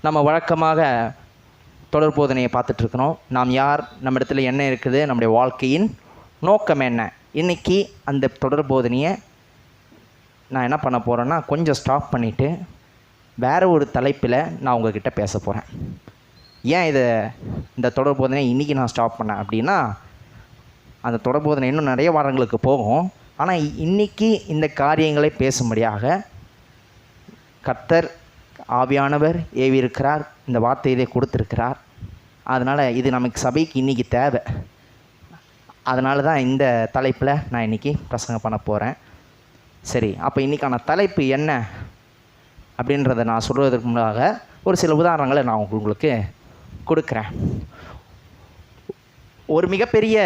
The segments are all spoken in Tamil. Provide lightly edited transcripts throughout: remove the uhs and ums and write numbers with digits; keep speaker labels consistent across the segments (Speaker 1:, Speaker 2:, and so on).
Speaker 1: நம்ம வழக்கமாக தொடர் போதனையை பார்த்துட்ருக்குறோம். நாம் யார், நம்ம இடத்துல என்ன இருக்குது, நம்முடைய வாழ்க்கையின் நோக்கம் என்ன. இன்றைக்கி அந்த தொடர் போதனையை நான் என்ன பண்ண போகிறேன்னா, கொஞ்சம் ஸ்டாப் பண்ணிவிட்டு வேறு ஒரு தலைப்பில் நான் உங்கள்கிட்ட பேச போகிறேன். ஏன் இந்த தொடர் போதனை இன்றைக்கி நான் ஸ்டாப் பண்ணேன் அப்படின்னா, அந்த தொடர் போதனை இன்னும் நிறைய வாரங்களுக்கு போகும். ஆனால் இன்றைக்கி இந்த காரியங்களை பேசும்படியாக கர்த்தர் ஆவியானவர் ஏவி இருக்கிறார், இந்த வார்த்தை இதை கொடுத்துருக்கிறார். அதனால் இது நமக்கு சபைக்கு இன்றைக்கி தேவை. அதனால தான் இந்த தலைப்பில் நான் இன்றைக்கி பிரசங்கம் பண்ண போகிறேன். சரி, அப்போ இன்றைக்கான தலைப்பு என்ன அப்படின்றத நான் சொல்வதற்கு முன்னாக ஒரு சில உதாரணங்களை நான் உங்களுக்கு கொடுக்குறேன். ஒரு மிகப்பெரிய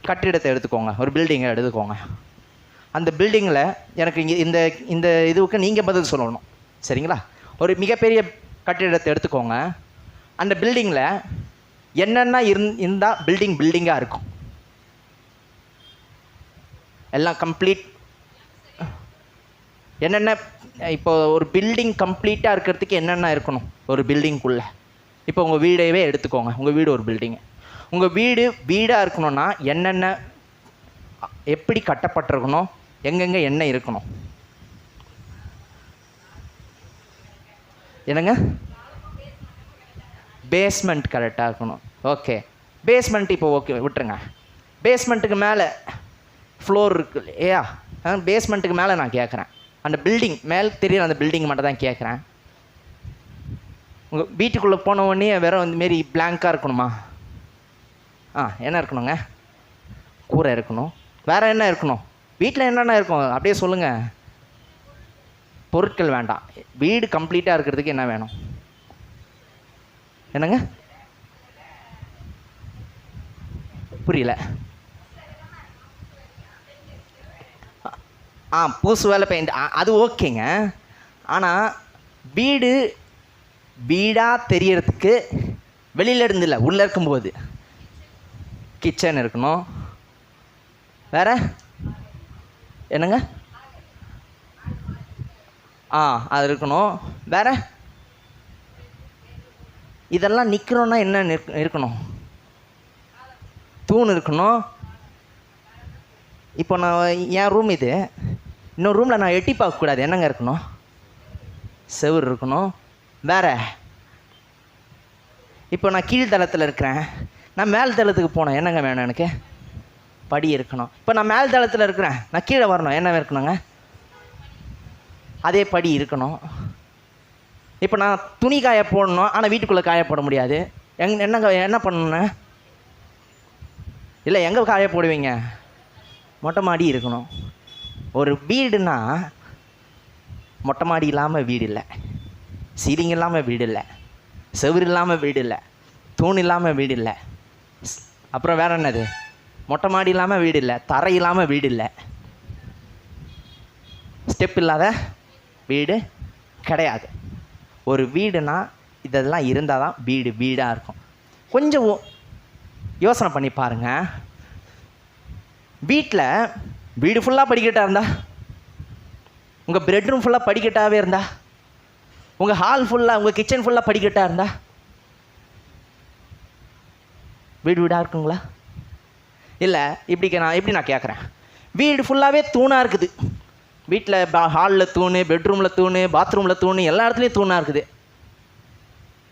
Speaker 1: கட்டிடத்தை எடுத்துக்கோங்க, ஒரு பில்டிங்கை எடுத்துக்கோங்க. அந்த பில்டிங்கில் எனக்கு இங்கே இந்த இதுவுக்கு நீங்கள் பதில் சொல்லணும், சரிங்களா? ஒரு மிகப்பெரிய கட்டிடத்தை எடுத்துக்கோங்க. அந்த பில்டிங்கில் என்னென்ன இருந்தால் பில்டிங்காக இருக்கும்? எல்லாம் கம்ப்ளீட் என்னென்ன, இப்போ ஒரு பில்டிங் கம்ப்ளீட்டாக இருக்கிறதுக்கு என்னென்ன இருக்கணும் ஒரு பில்டிங்குள்ளே? இப்போ உங்கள் வீடையவே எடுத்துக்கோங்க. உங்கள் வீடு ஒரு பில்டிங்கு. உங்கள் வீடாக இருக்கணும்னா என்னென்ன, எப்படி கட்டப்பட்டிருக்கணும், எங்கெங்கே என்ன இருக்கணும்? என்னங்க? பேஸ்மெண்ட் கரெக்டாக இருக்கணும். ஓகே, பேஸ்மெண்ட் இப்போ ஓகே விட்டுருங்க. பேஸ்மெண்ட்டுக்கு மேலே ஃப்ளோர் இருக்கு இல்லையா? பேஸ்மெண்ட்டுக்கு மேலே நான் கேட்குறேன். அந்த பில்டிங் மேலே தெரியுற அந்த பில்டிங் மட்டும் தான் கேட்குறேன். உங்கள் வீட்டுக்குள்ளே போன உடனே வேறு மாரி பிளாங்காக இருக்கணுமா? என்ன இருக்கணுங்க? கூரை இருக்கணும். வேறு என்ன இருக்கணும்? வீட்டில் என்னென்ன இருக்கும் அப்படியே சொல்லுங்கள். பொருட்கள் வேண்டாம். வீடு கம்ப்ளீட்டாக இருக்கிறதுக்கு என்ன வேணும்? என்னங்க? புரியல. பூசு வேலை, பெயிண்ட், அது ஓகேங்க. ஆனால் வீடாக தெரியறதுக்கு வெளியில் இருந்து இல்லை, உள்ளே இருக்கும்போது கிச்சன் இருக்கணும். வேற என்னங்க? அது இருக்கணும். வேற இதெல்லாம் நிற்கணும்னா என்ன இருக்கணும்? தூண் இருக்கணும். இப்போ நான் என் ரூம் இது, இன்னொரு ரூமில் நான் எட்டி பார்க்கக்கூடாது. என்னங்க இருக்கணும்? செவுரு இருக்கணும். வேற இப்போ நான் கீழ்தளத்தில் இருக்கிறேன், நான் மேல் தளத்துக்கு போனேன், என்னங்க வேணும் எனக்கு? படி இருக்கணும். இப்போ நான் மேல் தளத்தில் இருக்கிறேன், நான் கீழே வரணும், என்ன இருக்கணுங்க? அதே படி இருக்கணும். இப்போ நான் துணி காய போடணும், ஆனால் வீட்டுக்குள்ளே காய போட முடியாது. என்ன பண்ணணுங்க? இல்லை, எங்கே காய போடுவீங்க? மொட்டை மாடி இருக்கணும். ஒரு வீடுனா மொட்டை மாடி இல்லாமல் வீடு இல்லை, சீலிங் இல்லாமல் வீடு இல்லை, செவுரு இல்லாமல் வீடு இல்லை, தூண் இல்லாமல் வீடு இல்லை. அப்புறம் வேறு என்னது? மொட்டை மாடி இல்லாமல் வீடு இல்லை, தரை இல்லாமல் வீடு இல்லை, ஸ்டெப் இல்லாத வீடு கிடையாது. ஒரு வீடுனா இதெல்லாம் இருந்தால் தான் வீடாக இருக்கும். கொஞ்சம் யோசனை பண்ணி பாருங்கள். வீடு ஃபுல்லாக படிக்கட்டாக இருந்தா, உங்கள் பெட்ரூம் ஃபுல்லாக படிக்கட்டாகவே இருந்தா, உங்கள் ஹால் ஃபுல்லாக, உங்கள் கிச்சன் ஃபுல்லாக படிக்கட்டாக இருந்தா வீடாக இருக்குங்களா? இல்லை, இப்படி நான் கேட்குறேன். வீடு ஃபுல்லாகவே தூணாக இருக்குது. வீட்டில் ஹாலில் தூண், பெட்ரூமில் தூண், பாத்ரூமில் தூண், எல்லா இடத்துலையும் தூணாக இருக்குது.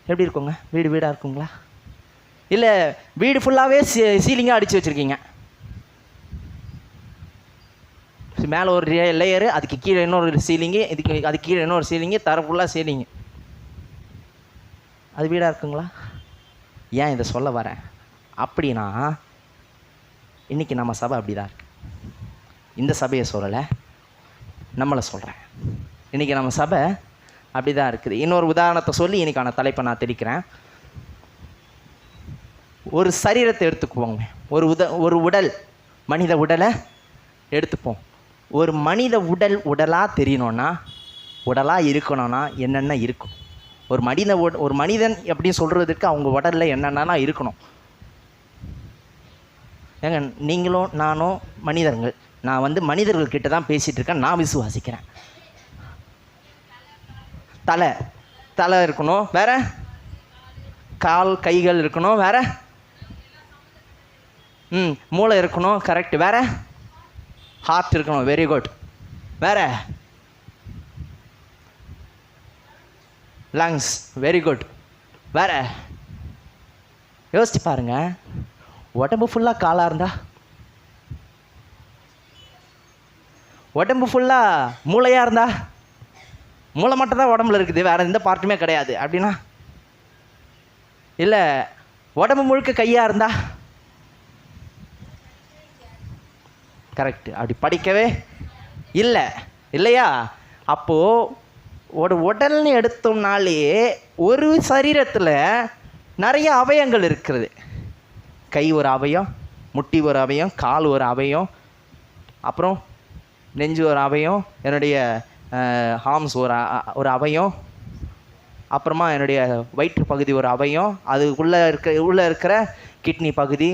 Speaker 1: எப்படி இருக்குங்க? வீடாக இருக்குங்களா? இல்லை, வீடு ஃபுல்லாகவே சீலிங்காக அடித்து வச்சுருக்கீங்க. மேலே ஒரு லேயரு, அதுக்கு கீழே இன்னொரு சீலிங்கு, அதுக்கு கீழே இன்னொரு சீலிங்கு, தர ஃபுல்லாக சீலிங்கு. அது வீடாக இருக்குங்களா? ஏன் இதை சொல்ல வரேன் அப்படின்னா, இன்றைக்கி நம்ம சபை அப்படி தான் இருக்குது. இந்த சபையை சொல்லலை, நம்மளை சொல்கிறேன். இன்றைக்கி நம்ம சபை அப்படி தான் இருக்குது. இன்னொரு உதாரணத்தை சொல்லி இன்றைக்கான தலைப்பை நான் தெளிக்கிறேன். ஒரு சரீரத்தை எடுத்துக்குவோங்க. ஒரு உடல், மனித உடலை எடுத்துப்போம். ஒரு மனித உடலாக தெரியணும்னா, உடலாக இருக்கணும்னா என்னென்ன இருக்கும்? ஒரு மனிதன் எப்படி சொல்கிறதுக்கு அவங்க உடலில் என்னென்னலாம் இருக்கணும்? ஏங்க, நீங்களும் நானும் மனிதர்கள். நான் மனிதர்கள்கிட்ட தான் பேசிகிட்டு இருக்கேன். நான் விசுவாசிக்கிறேன். தலை, தலை இருக்கணும், வேற கால் கைகள் இருக்கணும், வேற மூளை இருக்கணும், கரெக்ட், வேற ஹார்ட் இருக்கணும், வெரி குட், வேற லங்ஸ், வெரி குட், வேற யோசிச்சு பாருங்க. உடம்பு ஃபுல்லாக காலாக இருந்தா, உடம்பு ஃபுல்லாக மூளையாக இருந்தா, மூளை மட்டும் தான் உடம்புல இருக்குது, வேற எந்த பார்ட்டுமே கிடையாது அப்படின்னா, இல்லை உடம்பு முழுக்க கையாக இருந்தா, கரெக்ட், அப்படி படிக்கவே இல்லை இல்லையா? அப்போது உடல்னு எடுத்தோம்னாலே ஒரு சரீரத்தில் நிறைய அவயங்கள் இருக்கிறது. கை ஒரு அவயம், முட்டி ஒரு அவயம், கால் ஒரு அவயம், அப்புறம் நெஞ்சு ஒரு அவயம், என்னுடைய ஹார்ம்ஸ் ஒரு அவயம், அப்புறமா என்னுடைய வயிற்று பகுதி ஒரு அவயம், உள்ளே இருக்கிற கிட்னி பகுதி,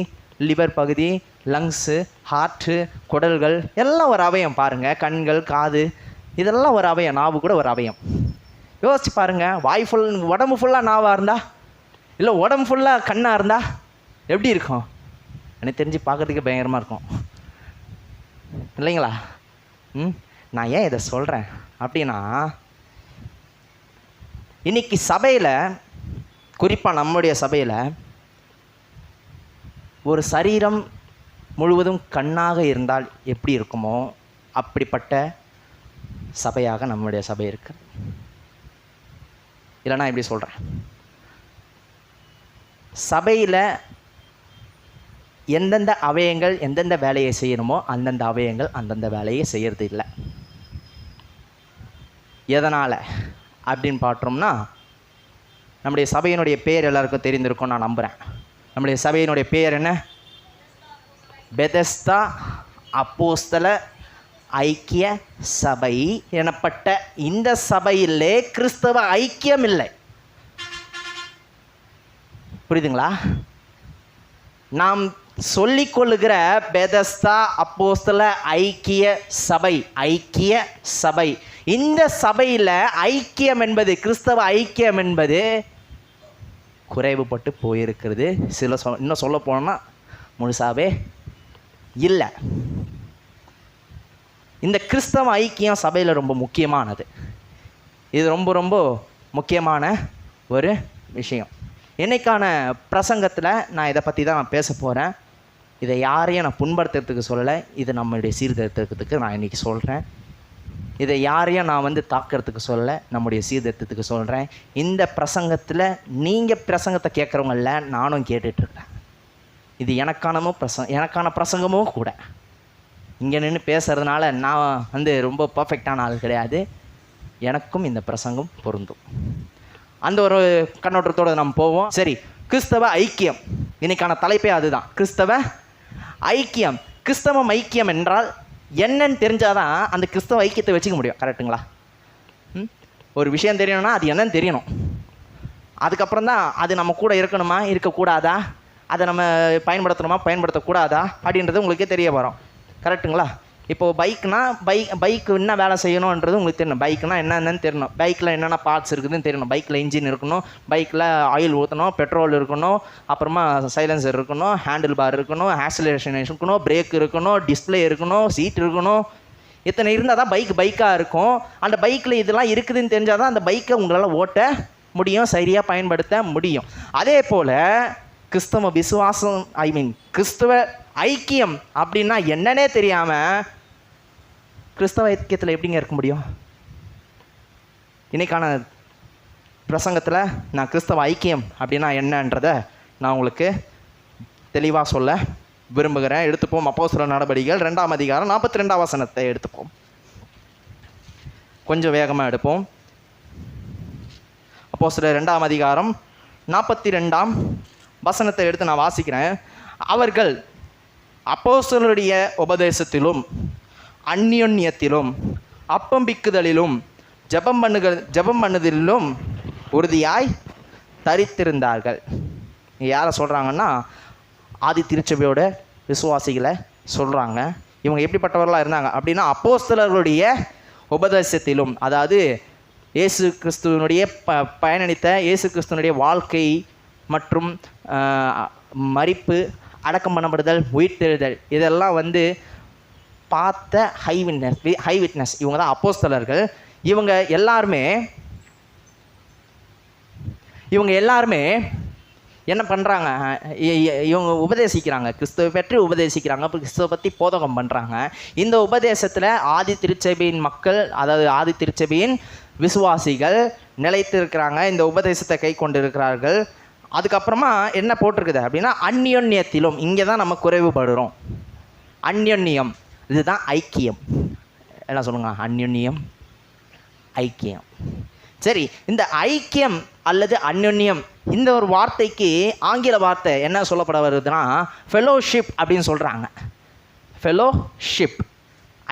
Speaker 1: லிவர் பகுதி, லங்ஸு, ஹார்ட்டு, குடல்கள் எல்லாம் ஒரு அவயம் பாருங்கள். கண்கள், காது, இதெல்லாம் ஒரு அவயம். நாவு கூட ஒரு அவயம். யோசிச்சு பாருங்கள். உடம்பு ஃபுல்லாக நாவாக இருந்தா, இல்லை உடம்பு ஃபுல்லாக கண்ணாக இருந்தா எப்படி இருக்கும்? எனக்கு தெரிஞ்சு பார்க்கறதுக்கு பயங்கரமாக இருக்கும் இல்லைங்களா? நான் ஏன் இதை சொல்கிறேன் அப்படின்னா, இன்னைக்கு சபையில், குறிப்பாக நம்முடைய சபையில், ஒரு சரீரம் முழுவதும் கண்ணாக இருந்தால் எப்படி இருக்குமோ அப்படிப்பட்ட சபையாக நம்முடைய சபை இருக்கு. இல்லைனா எப்படி சொல்கிறேன், சபையில் எந்தெந்த அவயங்கள் எந்தெந்த வேலையை செய்யணுமோ அந்தந்த அவயங்கள் அந்தந்த வேலையை செய்கிறது இல்லை. எதனால் அப்படின்னு பார்த்தோம்னா, நம்முடைய சபையினுடைய பேர் எல்லாருக்கும் தெரிந்திருக்கும் நான் நம்புகிறேன். நம்முடைய சபையினுடைய பேர் என்ன? பெதஸ்தா அப்போஸ்தல ஐக்கிய சபை எனப்பட்ட இந்த சபையிலே கிறிஸ்தவ ஐக்கியம் இல்லை. புரியுதுங்களா? நாம் சொல்லிக்கொள்ளுகிற பெதஸ்தா அப்போஸ்தல ஐக்கிய சபை, இந்த சபையில் ஐக்கியம் என்பது, கிறிஸ்தவ ஐக்கியம் என்பது குறைவுபட்டு போயிருக்கிறது. இன்னும் சொல்ல போனோம்னா முழுசாவே இல்லை. இந்த கிறிஸ்தவ ஐக்கியம் சபையில் ரொம்ப முக்கியமானது. இது ரொம்ப ரொம்ப முக்கியமான ஒரு விஷயம். இன்னைக்கான பிரசங்கத்தில் நான் இதை பற்றி தான் நான் பேச போகிறேன். இதை யாரையும் நான் புண்படுத்துறதுக்கு சொல்லலை, இது நம்மளுடைய சீர்திருத்தத்துக்கு நான் இன்றைக்கி சொல்கிறேன். இதை யாரையும் நான் தாக்கிறதுக்கு சொல்லலை, நம்முடைய சீர்திருத்தத்துக்கு சொல்கிறேன். இந்த பிரசங்கத்தில் நீங்கள் பிரசங்கத்தை கேட்குறவங்கள நானும் கேட்டுட்ருக்கேன். இது எனக்கான பிரசங்கமும் கூட. இங்கே நின்று பேசுகிறதுனால நான் ரொம்ப பர்ஃபெக்டான ஆள் கிடையாது. எனக்கும் இந்த பிரசங்கம் பொருந்தும். அந்த ஒரு கண்ணோட்டத்தோடு நம்ம போவோம். சரி, கிறிஸ்தவ ஐக்கியம், இன்னைக்கான தலைப்பே அதுதான், கிறிஸ்தவ ஐக்கியம். கிறிஸ்தவம் ஐக்கியம் என்றால் என்னன்னு தெரிஞ்சாதான் அந்த கிறிஸ்தவ ஐக்கியத்தை வச்சுக்க முடியும். கரெக்டுங்களா? ஒரு விஷயம் தெரியணும்னா அது என்னன்னு தெரியணும். அதுக்கப்புறம் தான் அது நம்ம கூட இருக்கணுமா இருக்கக்கூடாதா, அதை நம்ம பயன்படுத்தக்கூடாதா அப்படின்றது உங்களுக்கே தெரிய வரும். கரெக்டுங்களா? இப்போது பைக்கு என்ன வேலை செய்யணுன்றது உங்களுக்கு தெரியணும். பைக்குனா என்னென்னு தெரியணும். பைக்கில் என்னென்ன பார்ட்ஸ் இருக்குதுன்னு தெரியணும். பைக்கில் இன்ஜின் இருக்கணும், பைக்கில் ஆயில் ஊற்றணும், பெட்ரோல் இருக்கணும், அப்புறமா சைலன்சர் இருக்கணும், ஹேண்டில் பார் இருக்கணும், ஆக்சிலரேஷன் இருக்கணும், பிரேக் இருக்கணும், டிஸ்பிளே இருக்கணும், சீட் இருக்கணும். இத்தனை இருந்தால் தான் பைக்காக இருக்கும். அந்த பைக்கில் இதெல்லாம் இருக்குதுன்னு தெரிஞ்சால் தான் அந்த பைக்கை உங்களால் ஓட்ட முடியும், சரியாக பயன்படுத்த முடியும். அதே போல் கிறிஸ்தவ விசுவாசம், கிறிஸ்தவ ஐக்கியம் அப்படின்னா என்னன்னே தெரியாமல் கிறிஸ்தவ ஐக்கியத்தில் எப்படிங்க இருக்க முடியும்? இன்னைக்கான பிரசங்கத்தில் நான் கிறிஸ்தவ ஐக்கியம் அப்படின்னா என்னன்றதை நான் உங்களுக்கு தெளிவாக சொல்ல விரும்புகிறேன். எடுத்துப்போம். அப்போஸ்தலர் நடபடிகள் 2ஆம் அதிகாரம் 42ஆம் வசனத்தை எடுத்துப்போம். கொஞ்சம் வேகமாக எடுப்போம். அப்போஸ்தலர் 2ஆம் அதிகாரம் 42ஆம் வசனத்தை எடுத்து நான் வாசிக்கிறேன். அவர்கள் அப்போஸ்தலருடைய உபதேசத்திலும் அந்யோன்யத்திலும் அப்பம்பிக்குதலிலும் ஜெபம் பண்ணுதலிலும் உறுதியாய் தரித்திருந்தார்கள். யாரை சொல்கிறாங்கன்னா, ஆதி திருச்சபையோட விசுவாசிகளை சொல்கிறாங்க. இவங்க எப்படிப்பட்டவர்களாக இருந்தாங்க அப்படின்னா, அப்போஸ்தலர்களுடைய உபதேசத்திலும், அதாவது இயேசு கிறிஸ்துவனுடைய பயணித்த இயேசு கிறிஸ்துவனுடைய வாழ்க்கை மற்றும் மரிப்பு, அடக்கம் பண்ணப்படுதல், உயிர்த்தெழுதல், இதெல்லாம் வந்து பார்த்த ஹை விட்னஸ் இவங்க தான் அப்போஸ்தலர்கள். இவங்க எல்லாருமே என்ன பண்ணுறாங்க? இவங்க உபதேசிக்கிறாங்க, கிறிஸ்துவை பற்றி உபதேசிக்கிறாங்க, கிறிஸ்துவை பற்றி போதகம் பண்ணுறாங்க. இந்த உபதேசத்தில் ஆதி திருச்சபையின் மக்கள், அதாவது ஆதி திருச்சபையின் விசுவாசிகள் நிலைத்திருக்கிறாங்க, இந்த உபதேசத்தை கை கொண்டு இருக்கிறார்கள். அதுக்கப்புறமா என்ன போட்டிருக்குது அப்படின்னா, அந்யோன்யத்திலும், இங்கே தான் நம்ம குறைவுபடுறோம். அந்யோன்யம், இதுதான் ஐக்கியம். என்ன சொல்லுங்க? அந்யோன்யம், ஐக்கியம். சரி, இந்த ஐக்கியம் அல்லது அந்யோன்யம், இந்த ஒரு வார்த்தைக்கு ஆங்கில வார்த்தை என்ன சொல்லப்பட வருதுன்னா ஃபெலோஷிப் அப்படின்னு சொல்கிறாங்க. ஃபெலோஷிப்,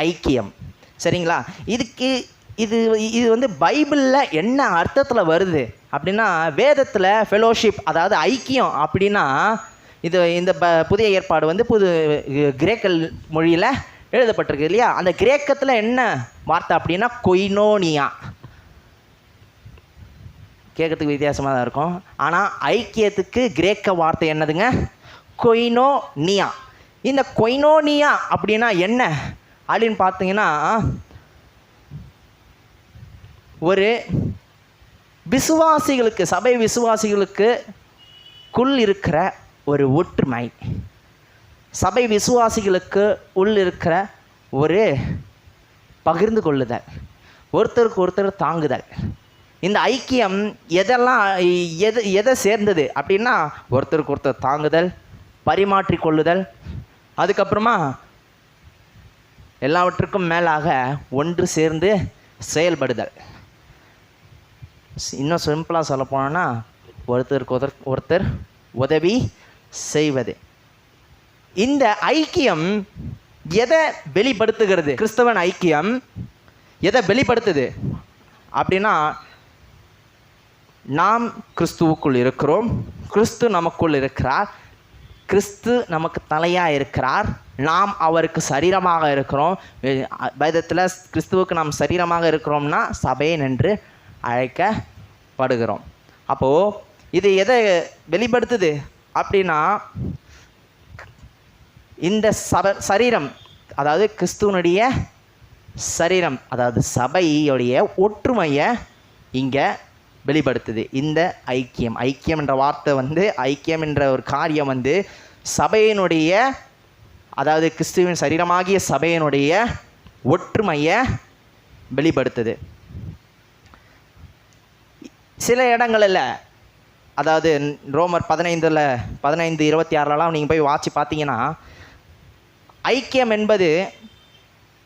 Speaker 1: ஐக்கியம். சரிங்களா? இது வந்து பைபிளில் என்ன அர்த்தத்தில் வருது அப்படின்னா, வேதத்தில் ஃபெலோஷிப் அதாவது ஐக்கியம் அப்படின்னா, இந்த புதிய ஏற்பாடு வந்து கிரேக்க மொழியில் எழுதப்பட்டிருக்கு இல்லையா? அந்த கிரேக்கத்தில் என்ன வார்த்தை அப்படின்னா கொய்னோனியா. கேட்கறதுக்கு வித்தியாசமாக தான் இருக்கும். ஆனால் ஐக்கியத்துக்கு கிரேக்க வார்த்தை என்னதுங்க? கொய்னோனியா. இந்த கொய்னோனியா அப்படின்னா என்ன அப்படின்னு பார்த்தீங்கன்னா, ஒரு விசுவாசிகளுக்கு, சபை விசுவாசிகளுக்கு இருக்கிற ஒரு ஒற்றுமை, சபை விசுவாசிகளுக்கு இருக்கிற ஒரு பகிர்ந்து கொள்ளுதல், ஒருத்தருக்கு ஒருத்தர் தாங்குதல். இந்த ஐக்கியம் எதை சேர்ந்தது அப்படின்னா, ஒருத்தருக்கு ஒருத்தர் தாங்குதல், பரிமாற்றி கொள்ளுதல், அதுக்கப்புறமா எல்லாவற்றுக்கும் மேலாக ஒன்று சேர்ந்து செயல்படுதல். இன்னும் சிம்பிளாக சொல்ல போனோன்னா, ஒருத்தருக்கு ஒருத்தர் உதவி செய்வது. இந்த ஐக்கியம் எதை வெளிப்படுத்துகிறது? கிறிஸ்தவன் ஐக்கியம் எதை வெளிப்படுத்துது அப்படின்னா, நாம் கிறிஸ்துவுக்குள் இருக்கிறோம், கிறிஸ்து நமக்குள் இருக்கிறார், கிறிஸ்து நமக்கு தலையாக இருக்கிறார், நாம் அவருக்கு சரீரமாக இருக்கிறோம். வேதத்தில் கிறிஸ்துவுக்கு நாம் சரீரமாக இருக்கிறோம்னா சபையன் என்று அழைக்கப்படுகிறோம். அப்போது இது எதை வெளிப்படுத்துது அப்படின்னா, இந்த சரீரம், அதாவது கிறிஸ்துவனுடைய சரீரம், அதாவது சபையுடைய ஒற்றுமையை இங்கே வெளிப்படுத்துது. இந்த ஐக்கியம் என்ற வார்த்தை வந்து, ஐக்கியம் என்ற ஒரு காரியம் வந்து சபையினுடைய, அதாவது கிறிஸ்துவின் சரீரமாகிய சபையினுடைய ஒற்றுமையை வெளிப்படுத்துது. சில இடங்களில், அதாவது ரோமர் 15:26 நீங்கள் போய் வாட்சி பார்த்தீங்கன்னா, ஐக்கியம் என்பது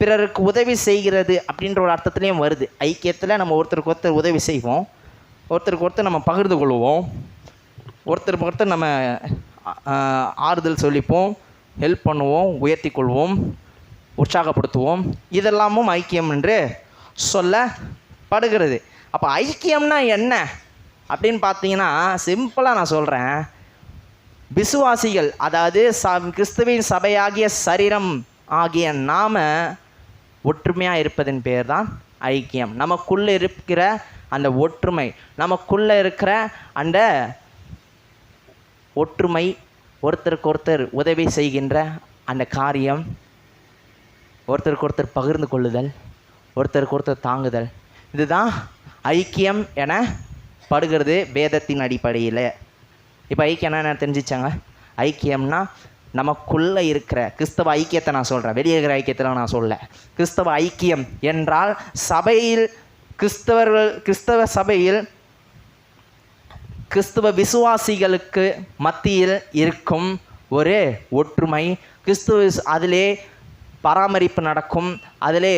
Speaker 1: பிறருக்கு உதவி செய்கிறது அப்படின்ற ஒரு அர்த்தத்துலேயும் வருது. ஐக்கியத்தில் நம்ம ஒருத்தருக்கு ஒருத்தர் உதவி செய்வோம், ஒருத்தருக்கு ஒருத்தர் நம்ம பகிர்ந்து கொள்வோம், ஒருத்தருக்கு ஒருத்தர் நம்ம ஆறுதல் சொல்லிப்போம், ஹெல்ப் பண்ணுவோம், உயர்த்தி கொள்வோம், உற்சாகப்படுத்துவோம். இதெல்லாமும் ஐக்கியம் என்று சொல்லப்படுகிறது. அப்போ ஐக்கியம்னா என்ன அப்படின்னு பார்த்தீங்கன்னா, சிம்பிளாக நான் சொல்கிறேன். விசுவாசிகள், அதாவது கிறிஸ்துவின் சபையாகிய சரீரம் ஆகிய நாம ஒற்றுமையாக இருப்பதன் பேர் தான் ஐக்கியம். நமக்குள்ளே இருக்கிற அந்த ஒற்றுமை, நமக்குள்ளே இருக்கிற அந்த ஒற்றுமை, ஒருத்தருக்கு ஒருத்தர் உதவி செய்கின்ற அந்த காரியம், ஒருத்தருக்கு ஒருத்தர் பகிர்ந்து கொள்ளுதல், ஒருத்தருக்கு ஒருத்தர் தாங்குதல், இதுதான் ஐக்கியம் என படுகிறது வேதத்தின் அடிப்படையில். இப்போ ஐக்கியம் என்ன தெரிஞ்சிச்சாங்க? ஐக்கியம்னா நமக்குள்ளே இருக்கிற கிறிஸ்தவ ஐக்கியத்தை நான் சொல்கிறேன், வெளியே இருக்கிற ஐக்கியத்தில் நான் சொல்ல. கிறிஸ்தவ ஐக்கியம் என்றால் சபையில் கிறிஸ்தவ சபையில் கிறிஸ்தவ விசுவாசிகளுக்கு மத்தியில் இருக்கும் ஒரு ஒற்றுமை. அதிலே பராமரிப்பு நடக்கும், அதிலே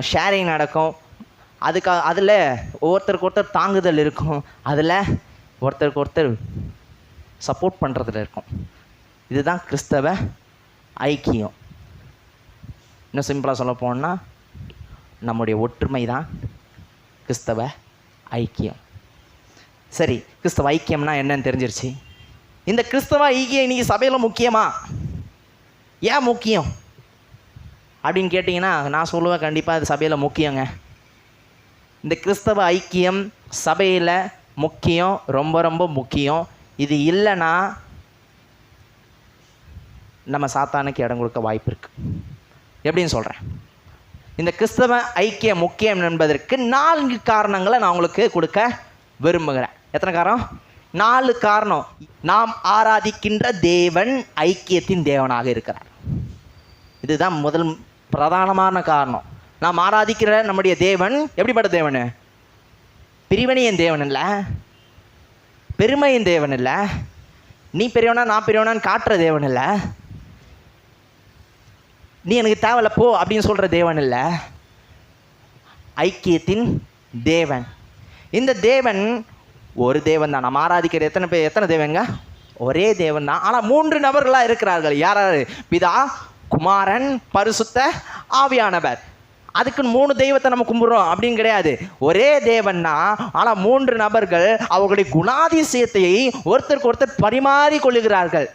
Speaker 1: ஷேரிங் நடக்கும், அதில் ஒருத்தருக்கு ஒருத்தர் தாங்குதல் இருக்கும், அதில் ஒருத்தருக்கு ஒருத்தர் சப்போர்ட் பண்ணுறதுல இருக்கும். இதுதான் கிறிஸ்தவ ஐக்கியம். இன்னும் சிம்பிளாக சொல்ல போனால், நம்முடைய ஒற்றுமை தான் கிறிஸ்தவ ஐக்கியம். சரி, கிறிஸ்தவ ஐக்கியம்னா என்னன்னு தெரிஞ்சிருச்சு. இந்த கிறிஸ்தவ ஐக்கியம் இன்றைக்கி சபையில் முக்கியமா? ஏன் முக்கியம் அப்படின்னு கேட்டிங்கன்னா, நான் சொல்லுவேன், கண்டிப்பாக இது சபையில் முக்கியங்க. இந்த கிறிஸ்தவ ஐக்கியம் சபையில் முக்கியம், ரொம்ப ரொம்ப முக்கியம். இது இல்லைன்னா நம்ம சாத்தானுக்கு இடம் கொடுக்க வாய்ப்பு இருக்குது. எப்படின்னு சொல்கிறேன். இந்த கிறிஸ்தவ ஐக்கியம் முக்கியம் என்பதற்கு 4 காரணங்களை நான் உங்களுக்கு கொடுக்க விரும்புகிறேன். எத்தனை காரணம்? 4 காரணம். நாம் ஆராதிக்கின்ற தேவன் ஐக்கியத்தின் தேவனாக இருக்கிறார். இதுதான் முதல் பிரதானமான காரணம். நாம் ஆராதிக்கிற நம்முடைய தேவன் எப்படிப்பட்ட தேவன்? பிரிவினையின் தேவன் இல்லை, பெருமையின் தேவன் இல்லை, நீ பெரியவனா நான் பெரியவனான்னு காட்டுற தேவன் இல்லை, நீ எனக்கு தேவையில்ல போ அப்படின்னு சொல்கிற தேவன் இல்லை, ஐக்கியத்தின் தேவன். இந்த தேவன் ஒரு தேவன் தான். நம்ம ஆராதிக்கிற எத்தனை தேவனுங்க? ஒரே தேவன் தான். ஆனால் 3 நபர்களாக இருக்கிறார்கள். யார்? பிதா, குமாரன், பரிசுத்த ஆவியானவர். அதுக்குன்னு 3 தெய்வத்தை நம்ம கும்பிட்றோம் அப்படின்னு கிடையாது. ஒரே தேவன் தான். ஆனால் 3 நபர்கள் அவர்களுடைய குணாதிசயத்தை ஒருத்தருக்கு ஒருத்தர் பரிமாறி கொள்ளுகிறார்கள்.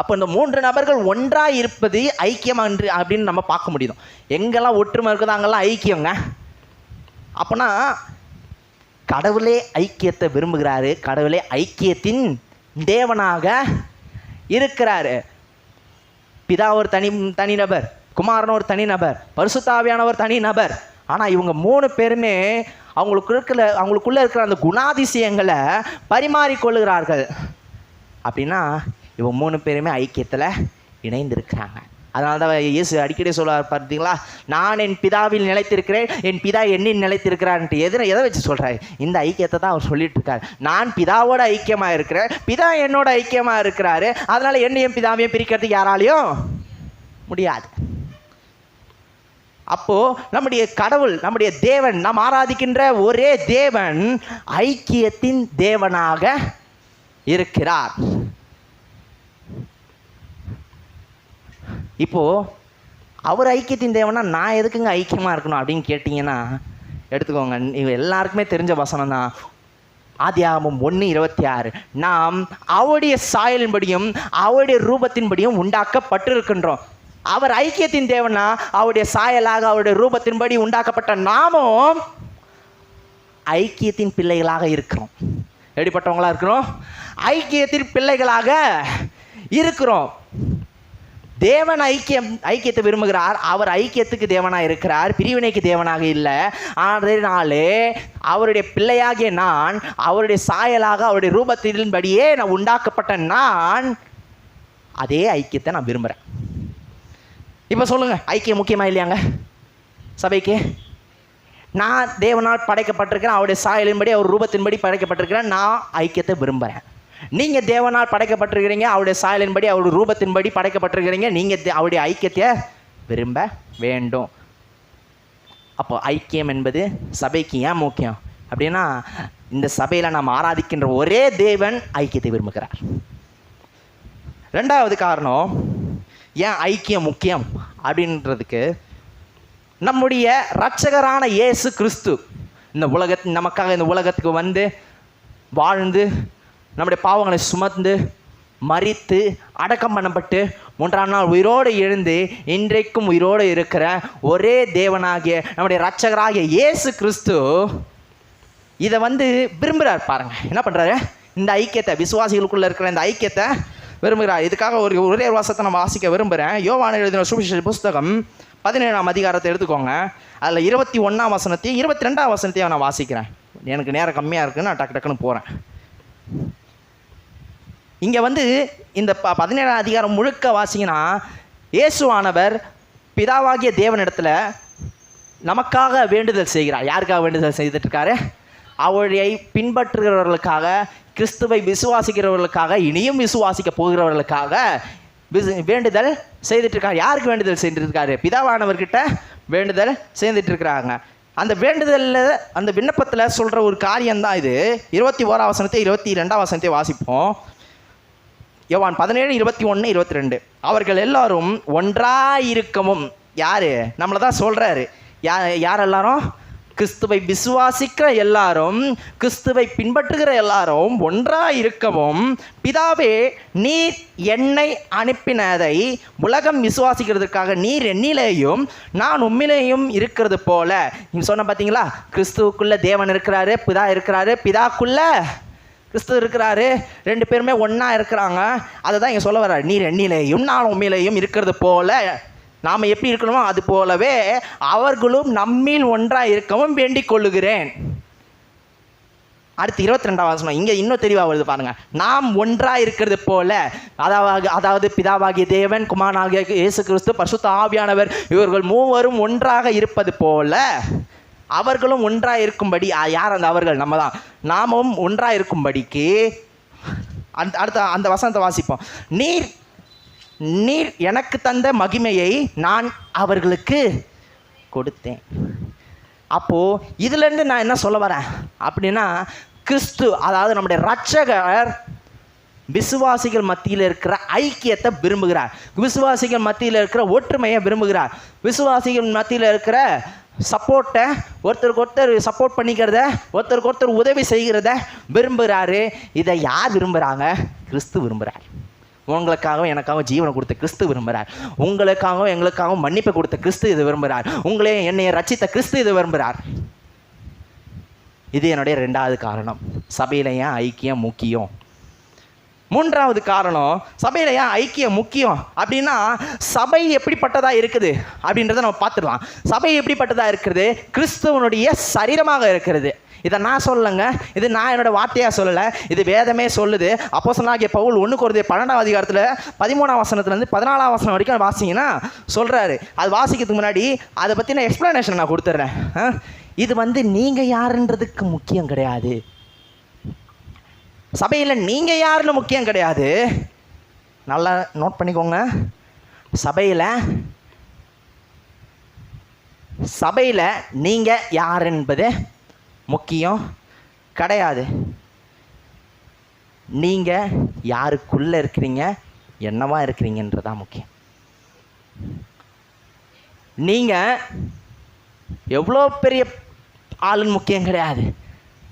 Speaker 1: அப்போ இந்த 3 நபர்கள் ஒன்றாக இருப்பது ஐக்கியம் அப்படின்னு நம்ம பார்க்க முடியும். எங்கெல்லாம் ஒற்றுமை இருக்குதோ அங்கெல்லாம் ஐக்கியங்க. அப்போனா கடவுளே ஐக்கியத்தை விரும்புகிறாரு. கடவுளே ஐக்கியத்தின் தேவனாக இருக்கிறாரு. பிதா ஒரு தனி நபர், குமாரன் ஒரு தனி நபர், பரிசுத்த ஆவியானவர் ஒரு தனி நபர். ஆனால் இவங்க 3 பேருமே அவங்களுக்குள்ள இருக்கிற அந்த குணாதிசயங்களை பரிமாறிக்கொள்ளுகிறார்கள். அப்படின்னா இவங்க 3 பேருமே ஐக்கியத்தில் இணைந்திருக்கிறாங்க. அதனால தான் இயேசு அடிக்கடி சொல்லுவார் பார்த்தீங்களா, நான் என் பிதாவில் நிலைத்திருக்கிறேன், என் பிதா என்னில் நிலைத்திருக்கிறான்ட்டு. எதை வச்சு சொல்கிறாரு? இந்த ஐக்கியத்தை தான் அவர் சொல்லிட்டு இருக்காரு. நான் பிதாவோட ஐக்கியமாக இருக்கிறேன், பிதா என்னோட ஐக்கியமாக இருக்கிறாரு. அதனால் என்னையும் பிதாவையும் பிரிக்கிறதுக்கு யாராலையும் முடியாது. அப்போது நம்முடைய கடவுள், நம்முடைய தேவன், நாம் ஆராதிக்கின்ற ஒரே தேவன் ஐக்கியத்தின் தேவனாக இருக்கிறார். இப்போது அவர் ஐக்கியத்தின் தேவனா நான் எதுக்குங்க ஐக்கியமாக இருக்கணும் அப்படின்னு கேட்டிங்கன்னா எடுத்துக்கோங்க. இவங்க எல்லாருக்குமே தெரிஞ்ச வசனம் தான். ஆதியாகமம் 1:26. நாம் அவருடைய சாயலின்படியும் அவருடைய ரூபத்தின்படியும் உண்டாக்கப்பட்டிருக்கின்றோம். அவர் ஐக்கியத்தின் தேவனா அவருடைய சாயலாக அவருடைய ரூபத்தின்படி உண்டாக்கப்பட்ட நாமும் ஐக்கியத்தின் பிள்ளைகளாக இருக்கிறோம். எப்படிப்பட்டவங்களாக இருக்கிறோம்? ஐக்கியத்தின் பிள்ளைகளாக இருக்கிறோம். தேவன் ஐக்கியத்தை விரும்புகிறார். அவர் ஐக்கியத்துக்கு தேவனாக இருக்கிறார், பிரிவினைக்கு தேவனாக இல்லை. அதனாலே அவருடைய பிள்ளையாகிய நான், அவருடைய சாயலாக அவருடைய ரூபத்தின்படியே நான் உண்டாக்கப்பட்ட நான் அதே ஐக்கியத்தை நான் விரும்புகிறேன். இப்போ சொல்லுங்கள், ஐக்கியம் முக்கியமா இல்லையாங்க சபைக்கு? நான் தேவனால் படைக்கப்பட்டிருக்கிறேன், அவருடைய சாயலின்படி அவர் ரூபத்தின்படி படைக்கப்பட்டிருக்கிறேன், நான் ஐக்கியத்தை விரும்புகிறேன். நீங்கள் தேவனால் படைக்கப்பட்டிருக்கிறீங்க, அவருடைய சாயலின்படி அவருடைய ரூபத்தின்படி படைக்கப்பட்டிருக்கிறீங்க, நீங்கள் அவருடைய ஐக்கியத்தை விரும்ப வேண்டும். அப்போ ஐக்கியம் என்பது சபைக்கு ஏன் முக்கியம் அப்படின்னா, இந்த சபையில் நாம் ஆராதிக்கின்ற ஒரே தேவன் ஐக்கியத்தை விரும்புகிறார். 2வது காரணம் ஏன் ஐக்கியம் முக்கியம் அப்படின்றதுக்கு, நம்முடைய இரட்சகரான இயேசு கிறிஸ்து நமக்காக இந்த உலகத்துக்கு வந்து வாழ்ந்து நம்முடைய பாவங்களை சுமந்து மரித்து அடக்கம் பண்ணப்பட்டு 3ஆம் நாள் உயிரோடு எழுந்து இன்றைக்கும் உயிரோடு இருக்கிற ஒரே தேவனாகிய நம்முடைய இரட்சகராகிய இயேசு கிறிஸ்து இதை விரும்புகிறார். பாருங்க என்ன பண்ணுறாரு? இந்த ஐக்கியத்தை, விசுவாசிகளுக்குள்ளே இருக்கிற இந்த ஐக்கியத்தை விரும்புகிறார். இதுக்காக ஒரே வாசத்தை நான் வாசிக்க விரும்புகிறேன். யோவான் எழுதின சுவிசேஷ புஸ்தகம் 17ஆம் அதிகாரத்தை எடுத்துக்கோங்க. அதில் 21ஆம் வசனத்தையும் 22ஆம் வசனத்தையும் நான் வாசிக்கிறேன். எனக்கு நேரம் கம்மியாக இருக்குன்னு நான் டக்குன்னு போகிறேன். இங்கே இந்த 17ஆம் அதிகாரம் முழுக்க வாசிங்கன்னா, இயேசுவானவர் பிதாவாகிய தேவனிடத்தில் நமக்காக வேண்டுதல் செய்கிறார். யாருக்காக வேண்டுதல் செய்துட்ருக்காரு? அவருடைய பின்பற்றுகிறவர்களுக்காக, கிறிஸ்துவை விசுவாசிக்கிறவர்களுக்காக, இனியும் விசுவாசிக்க போகிறவர்களுக்காக வேண்டுதல் செய்துட்ருக்கார். யாருக்கு வேண்டுதல் செய்துட்ருக்காரு? பிதாவானவர்கிட்ட வேண்டுதல் செய்துட்ருக்கிறாங்க. அந்த வேண்டுதலில், அந்த விண்ணப்பத்தில் சொல்கிற ஒரு காரியம்தான் இது. 21ஆம் வசனத்தை 22ஆம் வசனத்தை வாசிப்போம். யோவான் 17, 21, 22. அவர்கள் எல்லாரும் ஒன்றாயிருக்கவும். யார்? நம்மளை தான் சொல்கிறாரு. யார் எல்லாரும்? கிறிஸ்துவை விசுவாசிக்கிற எல்லாரும், கிறிஸ்துவை பின்பற்றுகிற எல்லாரும் ஒன்றாக இருக்கவும், பிதாவே நீர் என்னை அனுப்பினதை உலகம் விசுவாசிக்கிறதுக்காக நீர் என்னிலேயும் நான் உம்மிலேயும் இருக்கிறது போல. நீ சொன்ன பார்த்தீங்களா, கிறிஸ்துவுக்குள்ள தேவன் இருக்கிறாரு, பிதா இருக்கிறாரு, பிதாக்குள்ள கிறிஸ்து இருக்கிறாரு, ரெண்டு பேருமே ஒன்றா இருக்கிறாங்க. அதை தான் இங்கே சொல்ல வர்றாரு. நீர் என்னிலேயும் நான் உம்மிலேயும் இருக்கிறது போல, நாம் எப்படி இருக்கணுமோ அது போலவே அவர்களும் நம்மில் ஒன்றாக இருக்கவும் வேண்டிக் கொள்ளுகிறேன். அடுத்து 22ஆம் வசனம் இங்கே இன்னும் தெளிவாக வருது பாருங்க. நாம் ஒன்றாக இருக்கிறது போல, அதாவது பிதாவாகிய தேவன், குமாரனாகிய இயேசு கிறிஸ்து, பரிசுத்த ஆவியானவர் இவர்கள் மூவரும் ஒன்றாக இருப்பது போல அவர்களும் ஒன்றாக இருக்கும்படி. யார் அந்த அவர்கள்? நம்ம தான். நாமும் ஒன்றாக இருக்கும்படிக்கு அடுத்த அந்த வசனத்தை வாசிப்போம். நீர் எனக்கு தந்த மகிமையை நான் அவர்களுக்கு கொடுத்தேன். அப்போது இதிலேருந்து நான் என்ன சொல்ல வரேன் அப்படின்னா, கிறிஸ்து அதாவது நம்முடைய இரட்சகர் விசுவாசிகள் மத்தியில் இருக்கிற ஐக்கியத்தை விரும்புகிறார், விசுவாசிகள் மத்தியில் இருக்கிற ஒற்றுமையை விரும்புகிறார், விசுவாசிகள் மத்தியில் இருக்கிற சப்போர்ட்டை, ஒருத்தருக்கு ஒருத்தர் சப்போர்ட் பண்ணிக்கிறத, ஒருத்தருக்கு ஒருத்தர் உதவி செய்கிறத விரும்புகிறாரு. இதை யார் விரும்புகிறாங்க? கிறிஸ்து விரும்புகிறார். உங்களுக்காகவும் எனக்காகவும் ஜீவனை கொடுத்த கிறிஸ்து விரும்புகிறார். உங்களுக்காகவும் எங்களுக்காகவும் மன்னிப்பை கொடுத்த கிறிஸ்து இது விரும்புகிறார். உங்களையும் என்னையை ரட்சித்த கிறிஸ்து இது விரும்புகிறார். இது என்னுடைய 2வது காரணம். சபையில் ஏன் ஐக்கியம் முக்கியம்? 3வது காரணம், சபையில் ஏன் ஐக்கியம் முக்கியம் அப்படின்னா, சபை எப்படிப்பட்டதாக இருக்குது அப்படின்றத நம்ம பார்த்துடலாம். சபை எப்படிப்பட்டதாக இருக்கிறது? கிறிஸ்துவனுடைய சரீரமாக இருக்கிறது. இதை நான் சொல்லலைங்க, இது நான் என்னோடய வார்த்தையாக சொல்லலை, இது வேதமே சொல்லுது. அப்போஸ்தலனாகிய பவுல் 1 கொரிந்தியர் 12ஆம் அதிகாரத்தில் 13ஆம் வசனத்துலேருந்து 14ஆம் வசனம் வரைக்கும் வாசிங்கன்னா சொல்கிறாரு. அது வாசிக்கிறதுக்கு முன்னாடி அதை பற்றின எக்ஸ்ப்ளனேஷன் நான் கொடுத்துட்றேன். இது நீங்கள் யாருன்றதுக்கு முக்கியம் கிடையாது. சபையில் நீங்கள் யாருன்னு முக்கியம் கிடையாது. நல்லா நோட் பண்ணிக்கோங்க. சபையில் நீங்கள் யார் என்பது முக்கியம் கிடையாது. நீங்கள் யாருக்குள்ளே இருக்கிறீங்க, என்னவா இருக்கிறீங்கன்றதான் முக்கியம். நீங்கள் எவ்வளோ பெரிய ஆளுன்னு முக்கியம் கிடையாது.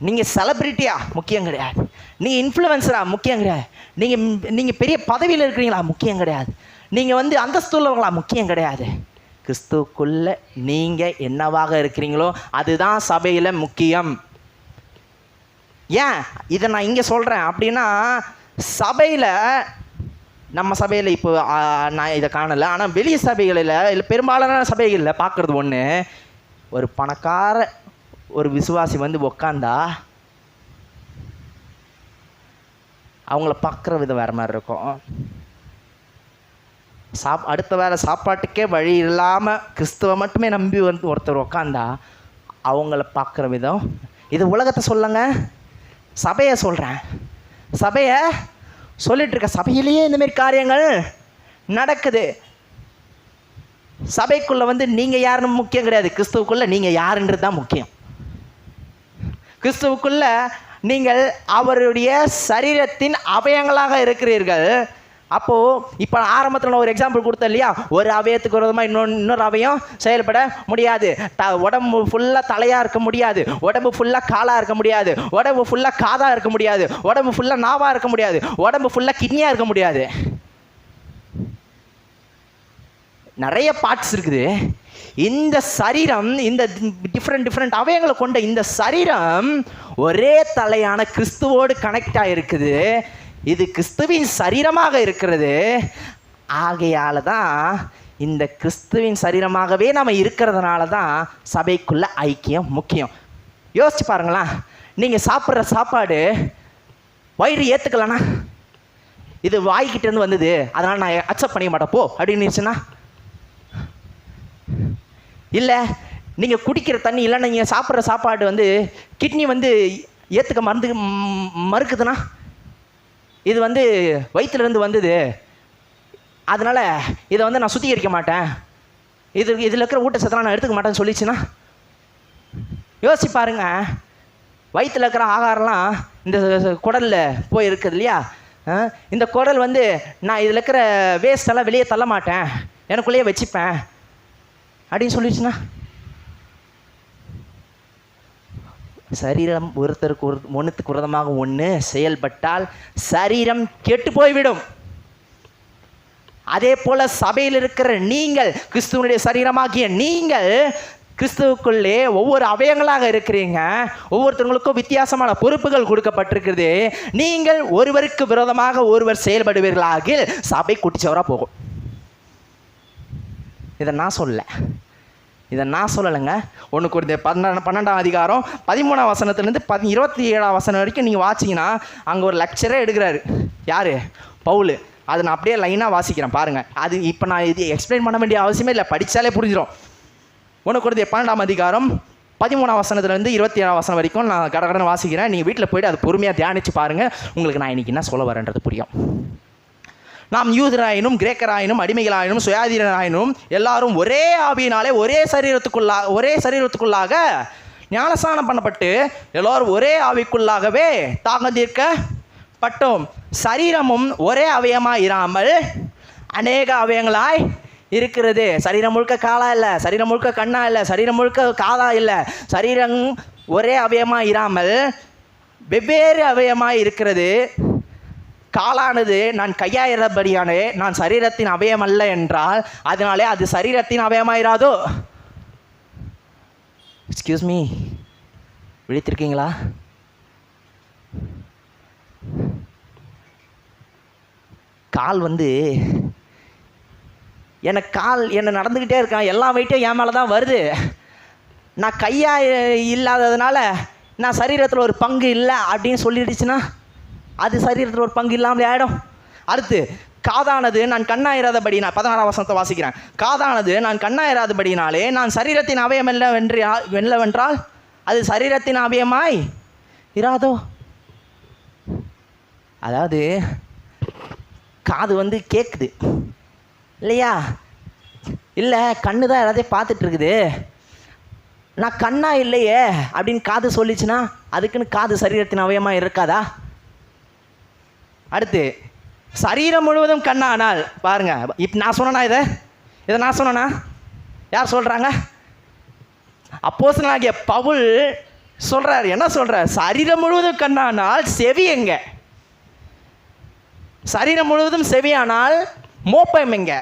Speaker 1: நீங்கள் செலிப்ரிட்டியா முக்கியம் கிடையாது. நீங்கள் இன்ஃப்ளூயன்சரா முக்கியம் கிடையாது. நீங்கள் பெரிய பதவியில் இருக்கிறீங்களா முக்கியம் கிடையாது. நீங்கள் அந்தஸ்துள்ளவங்களா முக்கியம் கிடையாது. கிறிஸ்துவுக்குள்ள நீங்கள் என்னவாக இருக்கிறீங்களோ அதுதான் சபையில் முக்கியம். ஏன் இதை நான் இங்கே சொல்கிறேன் அப்படின்னா, சபையில் நம்ம சபையில் இப்போ நான் இதை காணலை, ஆனால் வெளிய சபைகளில் இல்லை பெரும்பாலான சபைகளில் பார்க்குறது ஒன்று, ஒரு பணக்கார ஒரு விசுவாசி உக்காந்தா அவங்கள பார்க்குற விதம் வேறு மாதிரி இருக்கும். அடுத்த வேறு சாப்பாட்டுக்கே வழி இல்லாமல் கிறிஸ்துவை மட்டுமே நம்பி ஒருத்தர் உக்காந்தா அவங்கள பார்க்குற விதம். இது உலகத்தை சொல்லுங்க, சபையை சொல்கிறேன். சபையை சொல்லிகிட்ருக்க சபையிலேயே இந்தமாரி காரியங்கள் நடக்குது. சபைக்குள்ளே நீங்கள் யாருன்னு முக்கியம் கிடையாது. கிறிஸ்துவுக்குள்ளே நீங்கள் யாருன்றது தான் முக்கியம். கிறிஸ்துவுக்குள்ள நீங்கள் அவருடைய சரீரத்தின் அவயங்களாக இருக்கிறீர்கள். அப்போது இப்போ ஆரம்பத்தில் நான் ஒரு எக்ஸாம்பிள் கொடுத்தேன் இல்லையா, ஒரு அவயத்துக்கு விரோதமாக இன்னொரு அவயம் செயல்பட முடியாது. உடம்பு ஃபுல்லாக தலையாக இருக்க முடியாது, உடம்பு ஃபுல்லாக காலாக இருக்க முடியாது, உடம்பு ஃபுல்லாக காதாக இருக்க முடியாது, உடம்பு ஃபுல்லாக நாவாக இருக்க முடியாது, உடம்பு ஃபுல்லாக கிட்னியாக இருக்க முடியாது. நிறைய பார்ட்ஸ் இருக்குது. இந்த சரீரம், இந்த டிஃப்ரெண்ட் அவயங்களை கொண்ட இந்த சரீரம் ஒரே தலையான கிறிஸ்துவோடு கனெக்ட் ஆகிருக்குது. இது கிறிஸ்துவின் சரீரமாக இருக்கிறது. ஆகையால் தான் இந்த கிறிஸ்துவின் சரீரமாகவே நம்ம இருக்கிறதுனால தான் சபைக்குள்ள ஐக்கியம் முக்கியம். யோசிச்சு பாருங்களா, நீங்கள் சாப்பிட்ற சாப்பாடு வயிறு ஏற்றுக்கலண்ணா, இது வாய்க்கிட்டேருந்து வந்தது அதனால் நான் அக்செப்ட் பண்ணிக்க மாட்டேன் போ அப்படின்னுச்சுன்னா, இல்லை நீங்கள் குடிக்கிற தண்ணி இல்லை நீங்கள் சாப்பிட்ற சாப்பாடு கிட்னி ஏற்றுக்க மறுக்குதுன்னா, இது வயிற்றுலேருந்து வந்தது அதனால் இதை நான் சுத்திகரிக்க மாட்டேன், இதில் இருக்கிற ஊட்டச்சத்தெல்லாம் நான் எடுத்துக்க மாட்டேன்னு சொல்லிச்சுன்னா, யோசிச்சு பாருங்க. வயிற்றில் இருக்கிற ஆகாரம்லாம் இந்த குடலில் போய் இருக்குது இல்லையா, இந்த குடல் நான் இதில் இருக்கிற வேஸ்டெல்லாம் வெளியே தள்ள மாட்டேன், எனக்குள்ளேயே வச்சுப்பேன் அப்படின்னு சொல்லிடுச்சுன்னா, சரீரம் ஒன்றுத்துக்கு விரோதமாக ஒன்று செயல்பட்டால் சரீரம் கெட்டு போய்விடும். அதே போல சபையில் இருக்கிற நீங்கள், கிறிஸ்துவனுடைய சரீரமாகிய நீங்கள் கிறிஸ்துவுக்குள்ளே ஒவ்வொரு அவயங்களாக இருக்கிறீங்க. ஒவ்வொருத்தவங்களுக்கும் வித்தியாசமான பொறுப்புகள் கொடுக்கப்பட்டிருக்கிறது. நீங்கள் ஒருவருக்கு விரோதமாக ஒருவர் செயல்படுவீர்களாக சபை குட்டிச்சவராக போகும். இதை நான் சொல்லலைங்க. 1 Corinthians 12ஆம் அதிகாரம் 13ஆம் வசனத்துலேருந்து 27ஆம் வசனம் வரைக்கும் நீங்கள் வாசிங்கன்னா அங்கே ஒரு லெக்சரே எடுக்கிறாரு. யார்? பவுல். அதை நான் அப்படியே லைனாக வாசிக்கிறேன் பாருங்கள். அது இப்போ நான் இது எக்ஸ்பிளைன் பண்ண வேண்டிய அவசியமே இல்லை, படித்தாலே புரிஞ்சிடும். 1 Corinthians 12ஆம் அதிகாரம் 13ஆம் வசனத்துலேருந்து 27ஆம் வசனம் வரைக்கும் நான் கடகடன்னு வாசிக்கிறேன். நீங்கள் வீட்டில் போய்ட்டு அது பொறுமையாக தியானித்து பாருங்கள். உங்களுக்கு நான் இன்றைக்கி என்ன சொல்ல வரேன்றது புரியும். நாம் யூதராயினும் கிரேக்கராயினும் அடிமைகளாயினும் சுயாதீனராயினும் எல்லாரும் ஒரே ஆவியினாலே ஒரே சரீரத்துக்குள்ளாக ஞானஸ்நானம் பண்ணப்பட்டு எல்லோரும் ஒரே ஆவிக்குள்ளாகவே தாகம் தீர்க்கப்பட்டோம். சரீரமும் ஒரே அவயமாக இராமல் அநேக அவயங்களாய் இருக்கிறது. சரீரம் முழுக்க காலா இல்லை, சரீரம் முழுக்க கண்ணா இல்லை, சரீரம் முழுக்க காதா இல்லை. சரீரம் ஒரே அவயமாக இராமல் வெவ்வேறு அவயமாக இருக்கிறது. காலானது நான் கையாயிரபடியானே நான் சரீரத்தின் அவயம் அல்ல என்றால் அதனாலே அது சரீரத்தின் அவயமாயிராதோ? Excuse me, விழித்திருக்கீங்களா? கால் என்ன நடந்துக்கிட்டே இருக்கான், எல்லா வெயிட்டும் என் மேலே தான் வருது. நான் இல்லாததுனால நான் சரீரத்தில் ஒரு பங்கு இல்லை அப்படின்னு சொல்லிடுச்சுன்னா அது சரீரத்தில் ஒரு பங்கு இல்லாமல் ஆகிடும். அடுத்து காதானது நான் கண்ணாயிராதபடி, நான் 16ஆம் வசனத்தை வாசிக்கிறேன். காதானது நான் கண்ணாயிராதபடினாலே நான் சரீரத்தின் அவயம் வென்றவென்றால் அது சரீரத்தின் அவயமாய் இராதோ? அதாவது காது கேட்குது இல்லையா? இல்லை, கண்ணு தான் எல்லாத்தையும் பார்த்துட்ருக்குது. நான் கண்ணா இல்லையே அப்படின்னு காது சொல்லிச்சுன்னா அதுக்குன்னு காது சரீரத்தின் அவயமாக இருக்காதா? அடுத்து சரீரம் முழுவதும் கண்ணானால் பாருங்க. இப்போ நான் சொன்னேனா? இதை நான் சொன்னேனா? யார் சொல்கிறாங்க? அப்போஸ்தலனாகிய பவுல் சொல்கிறார். என்ன சொல்கிறார்? சரீரம் முழுவதும் கண்ணானால் செவி எங்க? சரீரம் முழுவதும் செவியானால் மோப்பம் எங்க?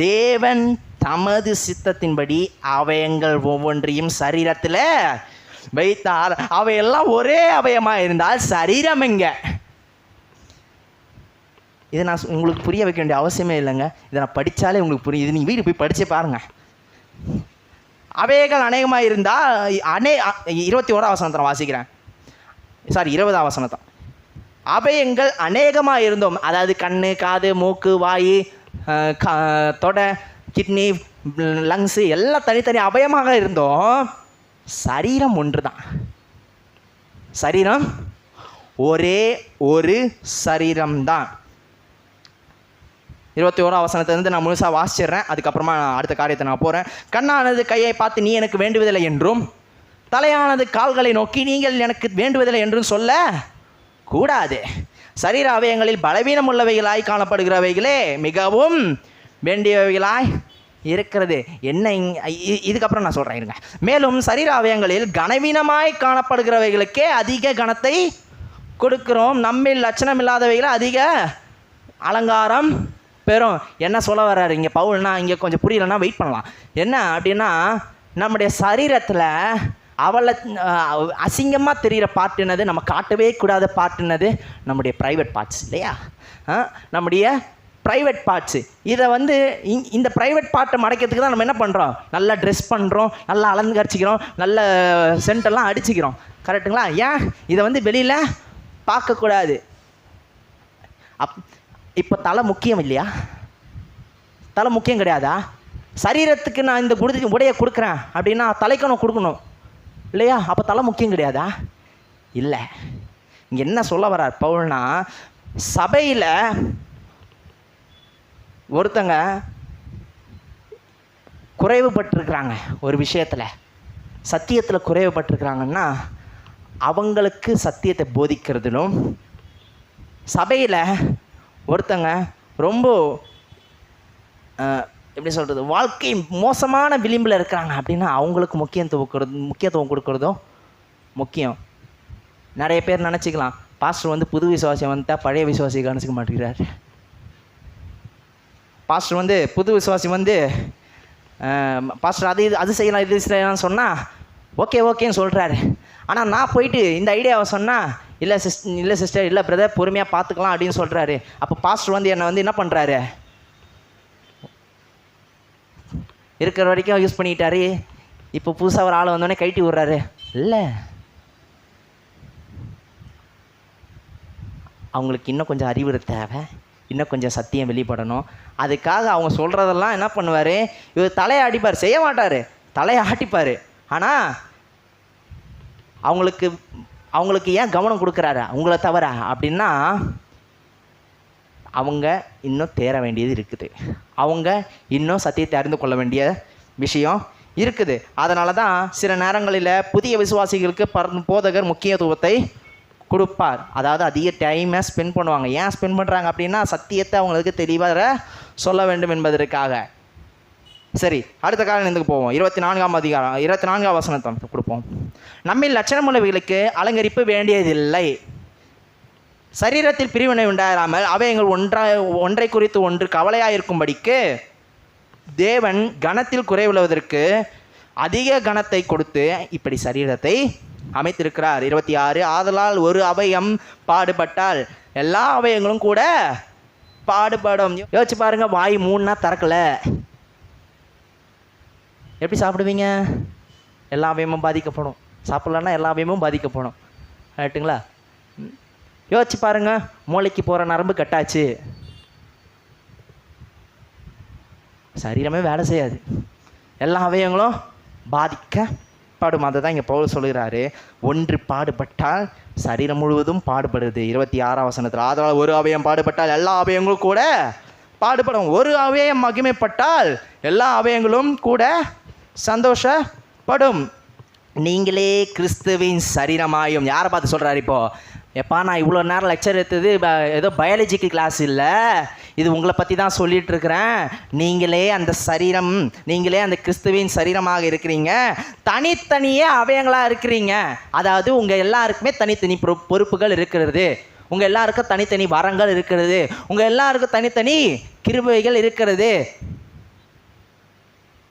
Speaker 1: தேவன் தமது சித்தத்தின்படி அவயங்கள் ஒவ்வொன்றையும் சரீரத்தில் வைத்தார். அவையெல்லாம் ஒரே அவயமாக இருந்தால் சரீரம் எங்க? இதை நான் உங்களுக்கு புரிய வைக்க வேண்டிய அவசியமே இல்லைங்க. இதை நான் படித்தாலே உங்களுக்கு புரியும். இது நீங்கள் வீடு போய் படித்தே பாருங்கள். அவைகள் அநேகமாக இருந்தால் 21ஆம் வசனத்தை வாசிக்கிறேன். 20ஆம் வசனத்தை. அவையங்கள் அநேகமாக இருந்தோம். அதாவது கண், காது, மூக்கு, வாய், தொடை, கிட்னி, லங்ஸு எல்லாம் தனித்தனி அவயமாக இருந்தோம். சரீரம் ஒன்று தான். சரீரம் ஒரே ஒரு சரீரம்தான். 21ஆம் வசனத்திலிருந்து நான் முழுசாக வாசிச்சிடுறேன். அதுக்கப்புறமா அடுத்த காரியத்தை நான் போகிறேன். கண்ணானது கையை பார்த்து நீ எனக்கு வேண்டுவதில்லை என்றும், தலையானது கால்களை நோக்கி நீங்கள் எனக்கு வேண்டுவதில்லை என்றும் சொல்ல கூடாது. சரீர அவயங்களில் பலவீனம் உள்ளவைகளாய் காணப்படுகிறவைகளே மிகவும் வேண்டியவைகளாய் இருக்கிறது. என்ன இதுக்கப்புறம் நான் சொல்கிறேன் இருங்க. மேலும் சரீர அவயங்களில் கனவீனமாய் காணப்படுகிறவைகளுக்கே அதிக கனத்தை கொடுக்கிறோம். நம்மில் லட்சணம் இல்லாதவைகளை அதிக அலங்காரம் பெறும். என்ன சொல்ல வர்றாரு இங்கே பவுல்னா? இங்கே கொஞ்சம் புரியலன்னா வெயிட் பண்ணலாம். என்ன அப்படின்னா, நம்முடைய சரீரத்தில் அசிங்கமாக தெரிகிற பாட்டுனது, நம்ம காட்டவே கூடாத பாட்டுனது நம்முடைய ப்ரைவேட் பார்ட்ஸ் இல்லையா? நம்முடைய ப்ரைவேட் பார்ட்ஸு. இதை இந்த ப்ரைவேட் பார்ட்டை மறைக்கிறதுக்கு தான் நம்ம என்ன பண்ணுறோம்? நல்லா ட்ரெஸ் பண்ணுறோம், நல்லா அலங்கரிச்சிக்கிறோம், நல்ல சென்டெல்லாம் அடிச்சுக்கிறோம். கரெக்டுங்களா? ஏன் இதை வெளியில் பார்க்கக்கூடாது? இப்போ தலை முக்கியம் இல்லையா? தலை முக்கியம் கிடையாதா? சரீரத்துக்கு நான் இந்த உடையை கொடுக்குறேன் அப்படின்னா தலைக்கு நான் கொடுக்கணும் இல்லையா? அப்போ தலை முக்கியம் கிடையாதா? இல்லை. இங்கே என்ன சொல்ல வர்றார் பவுல்னா, சபையில் ஒருத்தங்க குறைவுபட்டிருக்கிறாங்க, ஒரு விஷயத்தில் சத்தியத்தில் குறைவுபட்டிருக்கிறாங்கன்னா அவங்களுக்கு சத்தியத்தை போதிக்கிறதுலும், சபையில் ஒருத்தங்க ரொம்ப எப்படி சொல்கிறது, வாழ்க்கை மோசமான விளிம்பில் இருக்கிறாங்க அப்படின்னா அவங்களுக்கு முக்கியத்துவம் கொடுக்குறதும் முக்கியம். நிறைய பேர் நினச்சிக்கலாம், பாஸ்டர் வந்து புது விசுவாசியம் வந்துட்டால் பழைய விசுவாசியை கவனிச்சிக்க மாட்டேங்கிறார். பாஸ்டர் வந்து புது விசுவாசி வந்து பாஸ்டர் அது செய்யலாம் இது செய்யலாம்னு சொன்னால் ஓகேன்னு சொல்கிறாரு. ஆனால் நான் போயிட்டு இந்த ஐடியாவை சொன்னால் இல்லை சிஸ்டர் இல்லை பிரதர் பொறுமையாக பார்த்துக்கலாம் அப்படின்னு சொல்கிறாரு. அப்போ பாஸ்டர் வந்து என்னை வந்து என்ன பண்ணுறாரு, இருக்கிற வரைக்கும் யூஸ் பண்ணிக்கிட்டாரு. இப்போ புதுசாக ஒரு ஆள் வந்தோடனே கைட்டி விட்றாரு. இல்லை, அவங்களுக்கு இன்னும் கொஞ்சம் அறிவுரை தேவை, இன்னும் கொஞ்சம் சத்தியம் வெளிப்படணும். அதுக்காக அவங்க சொல்கிறதெல்லாம் என்ன பண்ணுவார், இவர் தலையை அடிப்பார், செய்ய மாட்டார், தலையை ஆட்டிப்பார். ஆனால் அவங்களுக்கு ஏன் கவனம் கொடுக்குறாரு அவங்கள தவிர அப்படின்னா, அவங்க இன்னும் தேர வேண்டியது இருக்குது, அவங்க இன்னும் சத்தியத்தை அறிந்து கொள்ள வேண்டிய விஷயம் இருக்குது. அதனால தான் சில நேரங்களில் புதிய விசுவாசிகளுக்கு போதகர் முக்கியத்துவத்தை கொடுப்பார். அதாவது அதிக டைமை ஸ்பெண்ட் பண்ணுவாங்க. ஏன் ஸ்பெண்ட் பண்ணுறாங்க அப்படின்னா, சத்தியத்தை அவங்களுக்கு தெளிவாக சொல்ல வேண்டும் என்பதற்காக. சரி, அடுத்த காரணத்துக்கு போவோம். 24ஆம் அதிகாரம் 24ஆம் வசனத்தை கொடுப்போம். நம்மில் லட்சணமுள்ளவைகளுக்கு அலங்கரிப்பு வேண்டியதில்லை, சரீரத்தில் பிரிவினை உண்டாயிராமல் அவைகள் ஒன்றை குறித்து ஒன்று கவலையாயிருக்கும்படிக்கு தேவன் கனத்தில் குறைவுள்ளதற்கு அதிக கனத்தை கொடுத்து இப்படி சரீரத்தை அமைத்திருக்கிறார். 26 ஆதலால் ஒரு அவயம் பாடுபட்டால் எல்லா அவயங்களும் கூட பாடுபடும். யோசிச்சு பாருங்க, வாய் 3 நாள் திறக்கல, எப்படி சாப்பிடுவீங்க? எல்லா அவயமும் பாதிக்கப்படும். சாப்பிட்லன்னா எல்லா அவயமும் பாதிக்கப்படும். ரைட்டுங்களா? யோசிச்சு பாருங்க, மூளைக்கு போகிற நரம்பு கட்டாச்சு, சரீரமே வேலை செய்யாது, எல்லா அவயங்களும் பாதிக்கப்படும். அதை தான் இங்கே பவுல் சொல்கிறாரு, ஒன்று பாடுபட்டால் சரீரம் முழுவதும் பாடுபடுது. 26ஆம் வசனத்தில் ஆதலால் ஒரு அவயம் பாடுபட்டால் எல்லா அவயங்களும் கூட பாடுபடும். ஒரு அவயம் மகிமைப்பட்டால் எல்லா அவயங்களும் கூட சந்தோஷப்படும். நீங்களே கிறிஸ்துவின் சரீரமாயும். யாரை பார்த்து சொல்கிறாரு இப்போது? எப்பா, நான் இவ்வளோ நேரம் லெக்சர் எடுத்தது ஏதோ பயாலஜிக்கு கிளாஸ் இல்லை, இது உங்களை பற்றி தான் சொல்லிகிட்டு இருக்கிறேன். நீங்களே அந்த சரீரம், நீங்களே அந்த கிறிஸ்துவின் சரீரமாக இருக்கிறீங்க, தனித்தனியே அவயங்களாக இருக்கிறீங்க. அதாவது உங்கள் எல்லாருக்குமே தனித்தனி பொறுப்புகள் இருக்கிறது, உங்கள் எல்லாருக்கும் தனித்தனி வரங்கள் இருக்கிறது, உங்கள் எல்லாருக்கும் தனித்தனி கிருபைகள் இருக்கிறது.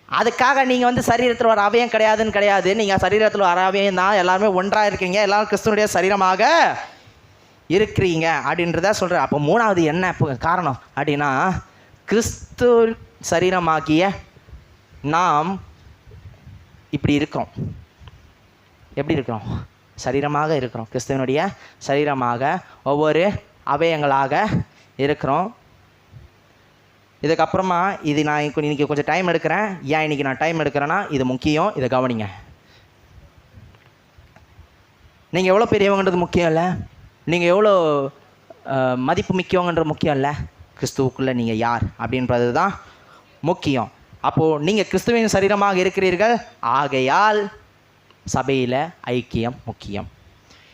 Speaker 1: அதுக்காக நீங்கள் வந்து சரீரத்தில் ஒரு அவயம் கிடையாது. நீங்கள் சரீரத்தில் ஒரு அவயம் தான், எல்லாருமே ஒன்றாக இருக்கீங்க, எல்லாரும் கிறிஸ்துவனுடைய சரீரமாக இருக்கிறீங்க அப்படின்றத சொல்கிறேன். அப்போ 3வது என்ன காரணம் அப்படின்னா, கிறிஸ்து சரீரமாகிய நாம் இப்படி இருக்கிறோம். எப்படி இருக்கிறோம்? சரீரமாக இருக்கிறோம், கிறிஸ்துவனுடைய சரீரமாக ஒவ்வொரு அவயங்களாக இருக்கிறோம். இதுக்கப்புறமா இது நான் இன்றைக்கி கொஞ்சம் டைம் எடுக்கிறேன். ஏன் இன்றைக்கி நான் டைம் எடுக்கிறேன்னா, இது முக்கியம், இதை கவனிங்க. நீங்கள் எவ்வளோ பெரியவங்கன்றது முக்கியம் இல்லை, நீங்கள் எவ்வளோ மதிப்பு மிக்கவங்கன்றது முக்கியம் இல்லை, கிறிஸ்துவுக்குள்ளே நீங்கள் யார் அப்படின்றது தான் முக்கியம். அப்போது நீங்கள் கிறிஸ்துவின் சரீரமாக இருக்கிறீர்கள், ஆகையால் சபையில் ஐக்கியம் முக்கியம்.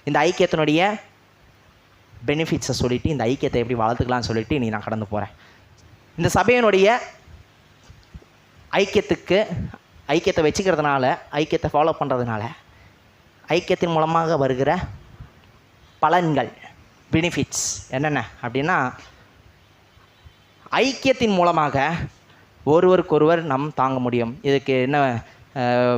Speaker 1: இந்த ஐக்கியத்தினுடைய பெனிஃபிட்ஸை சொல்லிவிட்டு, இந்த ஐக்கியத்தை எப்படி வளர்த்துக்கலாம்னு சொல்லிவிட்டு இன்றைக்கி நான் கடந்து போகிறேன். இந்த சபையினுடைய ஐக்கியத்தை வச்சுக்கிறதுனால, ஐக்கியத்தை ஃபாலோ பண்ணுறதுனால, ஐக்கியத்தின் மூலமாக வருகிற பலன்கள், பெனிஃபிட்ஸ் என்னென்ன அப்படின்னா, ஐக்கியத்தின் மூலமாக ஒருவருக்கொருவர் நம் தாங்க முடியும். இதுக்கு என்ன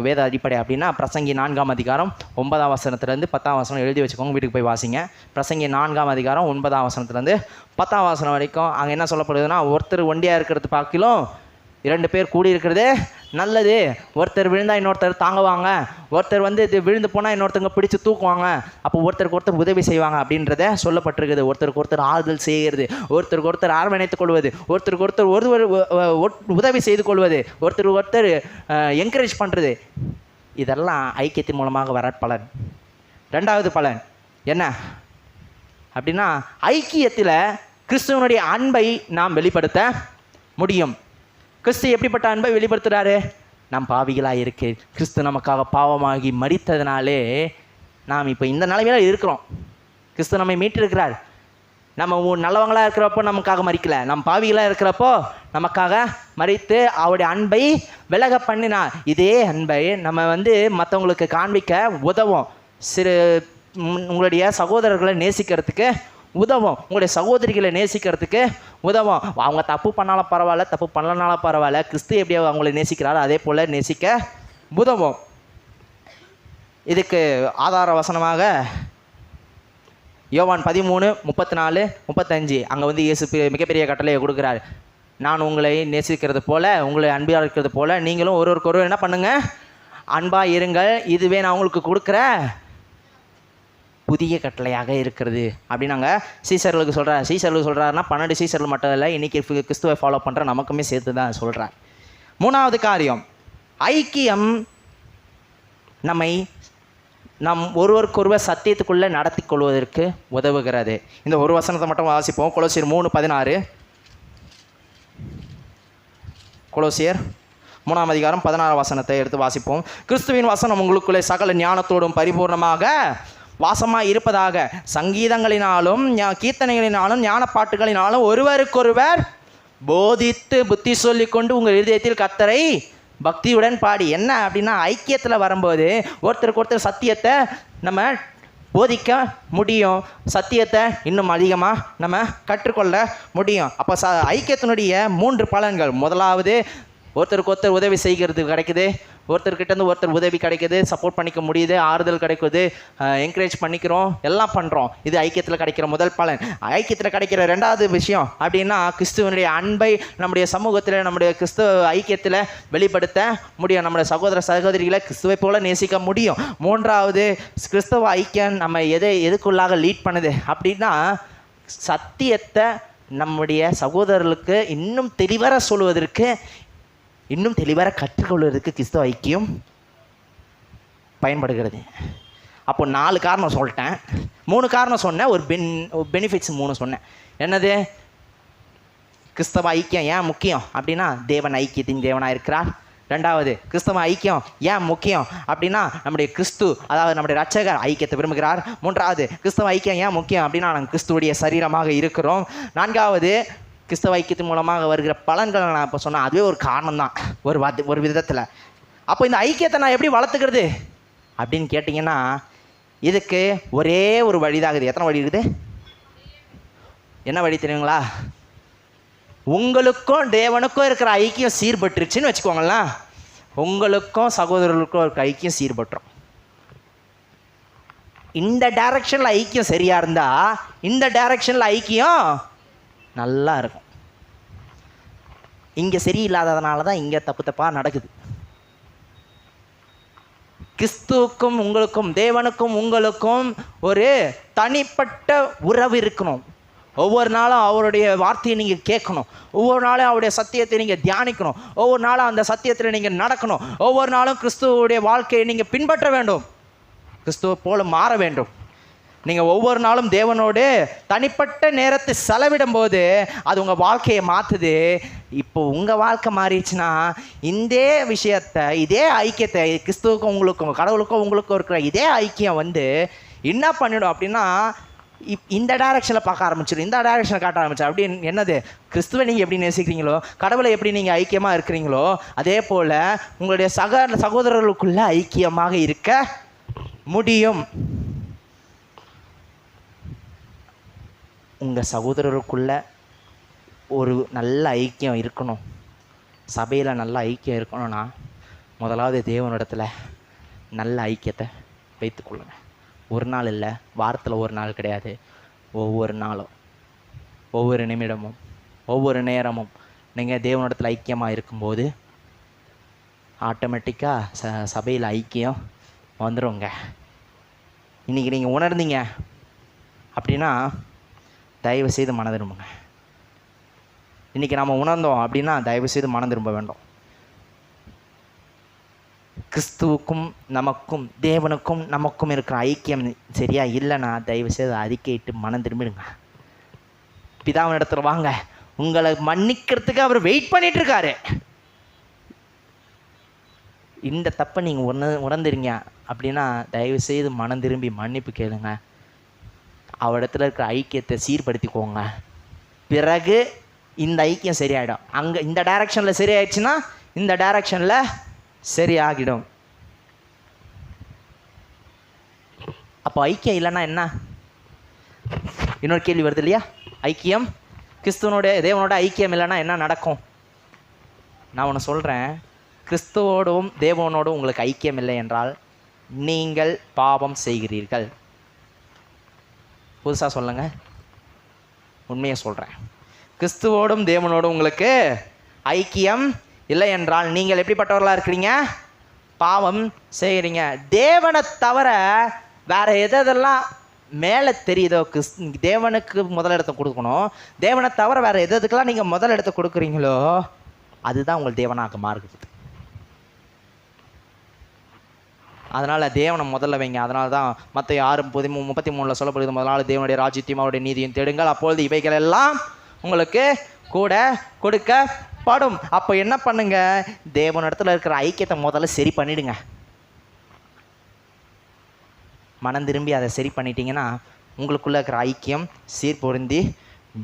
Speaker 1: வேத அடிப்படை அப்படின்னா, பிரசங்கி 4ஆம் அதிகாரம் 9ஆம் வசனத்துலேருந்து 10ஆம் வசனம் எழுதி வச்சுக்கோங்க, வீட்டுக்கு போய் வாசிங்க. பிரசங்கி 4ஆம் அதிகாரம் 9ஆம் வசனத்துலேருந்து 10ஆம் வசனம் வரைக்கும் அங்கே என்ன சொல்லப்படுதுன்னா, ஒருத்தர் ஒண்டியாக இருக்கிறது பார்க்கலாம் 2 பேர் கூடி இருக்கிறது நல்லது. ஒருத்தர் விழுந்தால் இன்னொருத்தர் தாங்குவாங்க, ஒருத்தர் வந்து இது விழுந்து போனால் இன்னொருத்தங்க பிடிச்சி தூக்குவாங்க, அப்போ ஒருத்தருக்கு ஒருத்தர் உதவி செய்வாங்க அப்படின்றத சொல்லப்பட்டிருக்குது. ஒருத்தருக்கு ஒருத்தர் ஆறுதல் செய்கிறது, ஒருத்தருக்கு ஒருத்தர் அரவணைத்துக் கொள்வது, ஒருத்தருக்கு ஒருத்தர் உதவி செய்து கொள்வது, ஒருத்தருக்கு ஒருத்தர் என்கரேஜ் பண்ணுறது, இதெல்லாம் ஐக்கியத்தின் மூலமாக வர பலன். 2வது பலன் என்ன அப்படின்னா, ஐக்கியத்தில் கிறிஸ்துவனுடைய அன்பை நாம் வெளிப்படுத்த முடியும். கிறிஸ்து எப்படிப்பட்ட அன்பை வெளிப்படுத்துகிறாரு? நாம் பாவிகளாக இருக்கு, கிறிஸ்து நமக்காக பாவமாகி மரித்ததுனாலே நாம் இப்போ இந்த நிலைமையில இருக்கிறோம். கிறிஸ்து நம்மை மீட்டிருக்கிறார். நம்ம நல்லவங்களாக இருக்கிறப்போ நமக்காக மறிக்கலை, நம் பாவிகளாக இருக்கிறப்போ நமக்காக மறித்து அவருடைய அன்பை விலக பண்ணினார். இதே அன்பை நம்ம வந்து மற்றவங்களுக்கு காண்பிக்க உதவும். உங்களுடைய சகோதரர்களை நேசிக்கிறதுக்கு உதவும். உங்களுடைய சகோதரிகளை நேசிக்கிறதுக்கு உதவும். அவங்க தப்பு பண்ணாலும் பரவாயில்ல, தப்பு பண்ணலனாலும் பரவாயில்ல, கிறிஸ்து எப்படி அவங்களை நேசிக்கிறாரோ அதே போல் நேசிக்க உதவும். இதுக்கு ஆதார வசனமாக யோவான் 13:34-35 அங்கே வந்து இயேசு மிகப்பெரிய கட்டளையை கொடுக்குறாரு. நான் உங்களை நேசிக்கிறது போல, உங்களை அன்பாக இருக்கிறது போல நீங்களும் ஒருவருக்கொருவர் என்ன பண்ணுங்கள், அன்பாக இருங்கள். இதுவே நான் உங்களுக்கு கொடுக்குற புதிய கட்டளையாக இருக்கிறது அப்படின்னு நாங்கள் சீசர்களுக்கு சொல்கிறார். சீசர்களுக்கு சொல்கிறாருன்னா 12 சீசர்கள் மட்டும் இல்லை, இன்றைக்கி கிறிஸ்துவை ஃபாலோ பண்ணுற நமக்குமே சேர்த்து தான் சொல்கிறார். 3வது காரியம், ஐக்கியம் நம்மை நம் ஒருவருக்கொருவர் சத்தியத்துக்குள்ளே நடத்தி கொள்வதற்கு உதவுகிறது. இந்த ஒரு வசனத்தை மட்டும் வாசிப்போம். கொலோசியர் 3:16. கொலோசியர் 3ஆம் அதிகாரம் 16ஆம் வசனத்தை எடுத்து வாசிப்போம். கிறிஸ்துவின் வசனம் உங்களுக்குள்ளே சகல ஞானத்தோடும் பரிபூர்ணமாக வாசமாக இருப்பதாக, சங்கீதங்களினாலும் கீர்த்தனைகளினாலும் ஞானப்பாட்டுகளினாலும் ஒருவருக்கொருவர் போதித்து புத்தி சொல்லி கொண்டு உங்கள் இருதயத்தில் கர்த்தரை பக்தியுடன் பாடி. என்ன அப்படின்னா, ஐக்கியத்தில் வரும்போது ஒருத்தருக்கு ஒருத்தர் சத்தியத்தை நம்ம போதிக்க முடியும், சத்தியத்தை இன்னும் அதிகமாக நம்ம கற்றுக்கொள்ள முடியும். அப்போ ஐக்கியத்தினுடைய 3 பலன்கள். முதலாவது, ஒருத்தருக்கு ஒருத்தர் உதவி செய்கிறது கிடைக்குது, ஒருத்தர்கிட்டேருந்து ஒருத்தர் உதவி கிடைக்குது, சப்போர்ட் பண்ணிக்க முடியுது, ஆறுதல் கிடைக்குது, என்கரேஜ் பண்ணிக்கிறோம், எல்லாம் பண்ணுறோம். இது ஐக்கியத்தில் கிடைக்கிற முதல் பலன். ஐக்கியத்தில் கிடைக்கிற 2வது விஷயம் அப்படின்னா, கிறிஸ்துவனுடைய அன்பை நம்முடைய சமூகத்தில், நம்முடைய கிறிஸ்துவ ஐக்கியத்தில் வெளிப்படுத்த முடியும். நம்முடைய சகோதர சகோதரிகளை கிறிஸ்துவை போல நேசிக்க முடியும். 3வது, கிறிஸ்தவ ஐக்கியம் நம்ம எதுக்குள்ளாக லீட் பண்ணுது அப்படின்னா, சத்தியத்தை நம்முடைய சகோதரர்களுக்கு இன்னும் தெளிவாக சொல்வதற்கு, இன்னும் தெளிவாக கற்றுக்கொள்வதற்கு கிறிஸ்தவ ஐக்கியம் பயன்படுகிறது. அப்போ 4 காரணம் சொல்லிட்டேன், 3 காரணம் சொன்னேன், ஒரு பெனிஃபிட்ஸ் 3 சொன்னேன். என்னது? கிறிஸ்தவ ஐக்கியம் ஏன் முக்கியம் அப்படின்னா, தேவன் ஐக்கியத்தின் தேவனாக இருக்கிறார். 2வது, கிறிஸ்தவ ஐக்கியம் ஏன் முக்கியம் அப்படின்னா, நம்முடைய கிறிஸ்து, அதாவது நம்முடைய இரட்சகர் ஐக்கியத்தை விரும்புகிறார். 3வது, கிறிஸ்தவ ஐக்கியம் ஏன் முக்கியம் அப்படின்னா, நாங்கள் கிறிஸ்துவுடைய சரீரமாக இருக்கிறோம். 4வது, கிறிஸ்தவ ஐக்கியத்தின் மூலமாக வருகிற பலன்களை நான் இப்போ சொன்னேன். அதுவே ஒரு காரணம் தான், ஒரு விதத்தில். அப்போ இந்த ஐக்கியத்தை நான் எப்படி வளர்த்துக்கிறது அப்படின்னு கேட்டிங்கன்னா, இதுக்கு ஒரே ஒரு வழிதான் இருக்குது. எத்தனை வழி இருக்குது? என்ன வழி தெரியுங்களா? உங்களுக்கும் தேவனுக்கும் இருக்கிற ஐக்கியம் சீர்பட்டுருச்சுன்னு வச்சுக்கோங்களேன், உங்களுக்கும் சகோதரர்களுக்கும் இருக்கிற ஐக்கியம் சீர்பட்டுரும். இந்த டைரக்ஷனில் ஐக்கியம் சரியாக இருந்தால் இந்த டைரக்ஷனில் ஐக்கியம் நல்லா இருக்கும். இங்கே சரியில்லாததுனால தான் இங்கே தப்பாக நடக்குது. கிறிஸ்துவுக்கும் உங்களுக்கும், தேவனுக்கும் உங்களுக்கும் ஒரு தனிப்பட்ட உறவு இருக்கணும். ஒவ்வொரு நாளும் அவருடைய வார்த்தையை நீங்கள் கேட்கணும், ஒவ்வொரு நாளும் அவருடைய சத்தியத்தை நீங்கள் தியானிக்கணும், ஒவ்வொரு நாளும் அந்த சத்தியத்தில் நீங்கள் நடக்கணும், ஒவ்வொரு நாளும் கிறிஸ்துவுடைய வாழ்க்கையை நீங்கள் பின்பற்ற வேண்டும், கிறிஸ்துவை போல மாற வேண்டும். நீங்கள் ஒவ்வொரு நாளும் தேவனோடு தனிப்பட்ட நேரத்தை செலவிடும் போது அது உங்கள் வாழ்க்கையை மாற்றுது. இப்போ உங்கள் வாழ்க்கை மாறிடுச்சுன்னா, இந்த விஷயத்தை, இதே ஐக்கியத்தை, கிறிஸ்துவுக்கும் உங்களுக்கும், கடவுளுக்கும் உங்களுக்கும் இருக்கிற இதே ஐக்கியம் வந்து என்ன பண்ணிடும் அப்படின்னா, இந்த டைரக்ஷனில் பார்க்க ஆரம்பிச்சிடும், இந்த டைரக்ஷனில் காட்ட ஆரம்பிச்சிடும். அப்படி என்னது? கிறிஸ்துவை நீங்கள் எப்படி நேசிக்கிறீங்களோ, கடவுளை எப்படி நீங்கள் ஐக்கியமாக இருக்கிறீங்களோ, அதே போல் உங்களுடைய சகோதரர்களுக்குள்ள ஐக்கியமாக இருக்க முடியும். உங்கள் சகோதரருக்குள்ள ஒரு நல்ல ஐக்கியம் இருக்கணும், சபையில் நல்ல ஐக்கியம் இருக்கணும்னா, முதலாவது தேவனிடத்தில் நல்ல ஐக்கியத்தை வைத்துக்கொள்ளுங்க. ஒரு நாள் இல்லை, வாரத்தில் ஒரு நாள் கிடையாது, ஒவ்வொரு நாளும், ஒவ்வொரு நிமிடமும், ஒவ்வொரு நேரமும் நீங்கள் தேவனிடத்தில் ஐக்கியமாக இருக்கும்போது ஆட்டோமேட்டிக்காக சபையில் ஐக்கியம் வந்துடுங்க. இன்றைக்கி நீங்கள் உணர்ந்தீங்க அப்படின்னா தயவு செய்து மனம் திரும்புங்க. இன்றைக்கி நாம் உணர்ந்தோம் அப்படின்னா தயவு செய்து மனம் திரும்ப வேண்டும். கிறிஸ்துவுக்கும் நமக்கும், தேவனுக்கும் நமக்கும் இருக்கிற ஐக்கியம் சரியா இல்லைன்னா தயவு செய்து அறிக்கையிட்டு மனம் திரும்பிடுங்க. பிதாவின் இடத்துல வாங்க, உங்களை மன்னிக்கிறதுக்கு அவர் வெயிட் பண்ணிட்டு இருக்காரு. இந்த தப்பை நீங்கள் உணர்ந்துருங்க அப்படின்னா தயவு செய்து மனம் திரும்பி மன்னிப்பு கேளுங்க. அவரிடத்துல இருக்கிற ஐக்கியத்தை சீர்படுத்திக்கோங்க. பிறகு இந்த ஐக்கியம் சரியாயிடும். அங்கே இந்த டைரக்ஷனில் சரியாயிடுச்சுன்னா இந்த டைரக்ஷனில் சரியாகிடும். அப்போ ஐக்கியம் இல்லைன்னா என்ன? இன்னொரு கேள்வி வருது இல்லையா? ஐக்கியம், கிறிஸ்துவனுடைய தேவனோட ஐக்கியம் இல்லைன்னா என்ன நடக்கும்? நான் ஒன்று சொல்கிறேன், கிறிஸ்துவோடும் தேவனோடும் உங்களுக்கு ஐக்கியம் இல்லை என்றால் நீங்கள் பாவம் செய்கிறீர்கள். புதுசாக சொல்லுங்கள், உண்மையை சொல்கிறேன். கிறிஸ்துவோடும் தேவனோடும் உங்களுக்கு ஐக்கியம் இல்லை என்றால் நீங்கள் எப்படிப்பட்டவர்களாக இருக்கிறீங்க? பாவம் செய்கிறீங்க. தேவனை தவிர வேறு எதெல்லாம் மேலே தெரியுதோ, தேவனுக்கு முதலிடத்தை கொடுக்கணும். தேவனை தவிர வேறு எதுக்கெல்லாம் நீங்கள் முதலிடத்தை கொடுக்குறீங்களோ அதுதான் உங்கள் தேவனாக மாறுகிறது. அதனால் தேவனை முதல்ல வைங்க. அதனால தான் மத்தேயு 6:33 சொல்லப்படுது, முதலாவது தேவனுடைய ராஜ்யத்தையும் அவருடைய நீதியும் தேடுங்கள், அப்பொழுது இவைகள் எல்லாம் உங்களுக்கு கூட கொடுக்கப்படும். அப்போ என்ன பண்ணுங்க? தேவனிடத்தில் இருக்கிற ஐக்கியத்தை முதல்ல சரி பண்ணிடுங்க. மனம் திரும்பி அதை சரி பண்ணிட்டீங்கன்னா உங்களுக்குள்ளே இருக்கிற ஐக்கியம் சீர்பொருந்தி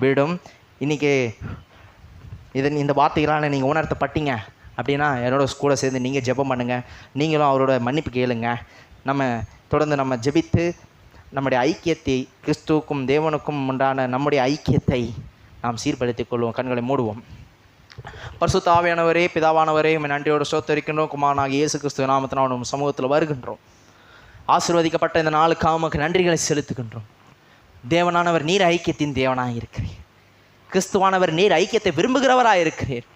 Speaker 1: விடும். இன்றைக்கி இந்த வார்த்தைகளால் நீங்கள் உணர்த்தப்பட்டீங்க அப்படின்னா என்னோட கூட சேர்ந்து நீங்கள் ஜெபம் பண்ணுங்கள். நீங்களும் அவரோட மன்னிப்பு கேளுங்க. நம்ம தொடர்ந்து நம்ம ஜெபித்து நம்முடைய ஐக்கியத்தை, கிறிஸ்துவுக்கும் தேவனுக்கும் உண்டான நம்முடைய ஐக்கியத்தை நாம் சீர்படுத்திக் கொள்வோம். கண்களை மூடுவோம். பரிசுத்த ஆவியானவரே, பிதாவானவரே, நன்றியோடு ஸ்தோத்திரிக்கின்றோம். குமாரனாகிய இயேசு கிறிஸ்துவின் நாமத்தினால் நம்ம சமூகத்தில் வருகின்றோம். ஆசீர்வதிக்கப்பட்ட இந்த நாளுக்காக உமக்கு நன்றிகளை செலுத்துகின்றோம். தேவனானவர் நீர் ஐக்கியத்தின் தேவனாக இருக்கிறீர். கிறிஸ்துவானவர் நீர் ஐக்கியத்தை விரும்புகிறவராக இருக்கிறீர்.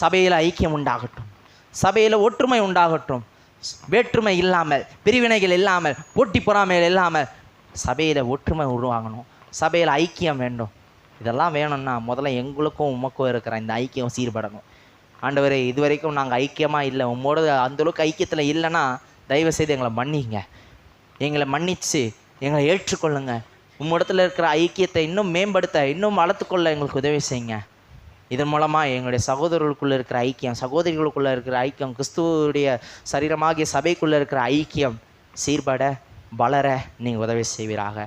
Speaker 1: சபையில் ஐக்கியம் உண்டாகட்டும், சபையில் ஒற்றுமை உண்டாகட்டும், வேற்றுமை இல்லாமல், பிரிவினைகள் இல்லாமல், போட்டி பொறாமைகள் இல்லாமல் சபையில் ஒற்றுமை உருவாகணும். சபையில் ஐக்கியம் வேண்டும். இதெல்லாம் வேணும்னா முதல்ல எங்களுக்கும் உமக்கும் இருக்கிற இந்த ஐக்கியம் சீர்படணும். ஆண்டவரே, இது வரைக்கும் நாங்கள் ஐக்கியமாக இல்லை, உம்மோட அந்தளவுக்கு ஐக்கியத்தில் இல்லைன்னா தயவு செய்து எங்களை மன்னிங்க. எங்களை மன்னித்து எங்களை ஏற்றுக்கொள்ளுங்க. உம்மிடத்தில் இருக்கிற ஐக்கியத்தை இன்னும் மேம்படுத்த, இன்னும் வளர்த்துக்கொள்ள எங்களுக்கு உதவி செய்யுங்க. இதன் மூலமாக எங்களுடைய சகோதரர்களுக்குள்ளே இருக்கிற ஐக்கியம், சகோதரிகளுக்குள்ளே இருக்கிற ஐக்கியம், கிறிஸ்துவுடைய சரீரமாகிய சபைக்குள்ளே இருக்கிற ஐக்கியம் சீர்பட வளர நீங்கள் உதவி செய்வீராக.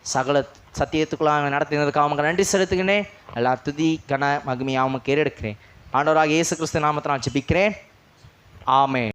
Speaker 1: சகல சத்தியத்துக்குள்ளாக நடத்தினதுக்காக அவங்க நன்றி செலுத்துகிறேன். எல்லா துதி கன மகிமையாக கேட்டெடுக்கிறேன். ஆண்டவராக இயேசு கிறிஸ்து நாமத்தை நான் ஜெபிக்கிறேன். ஆமென்.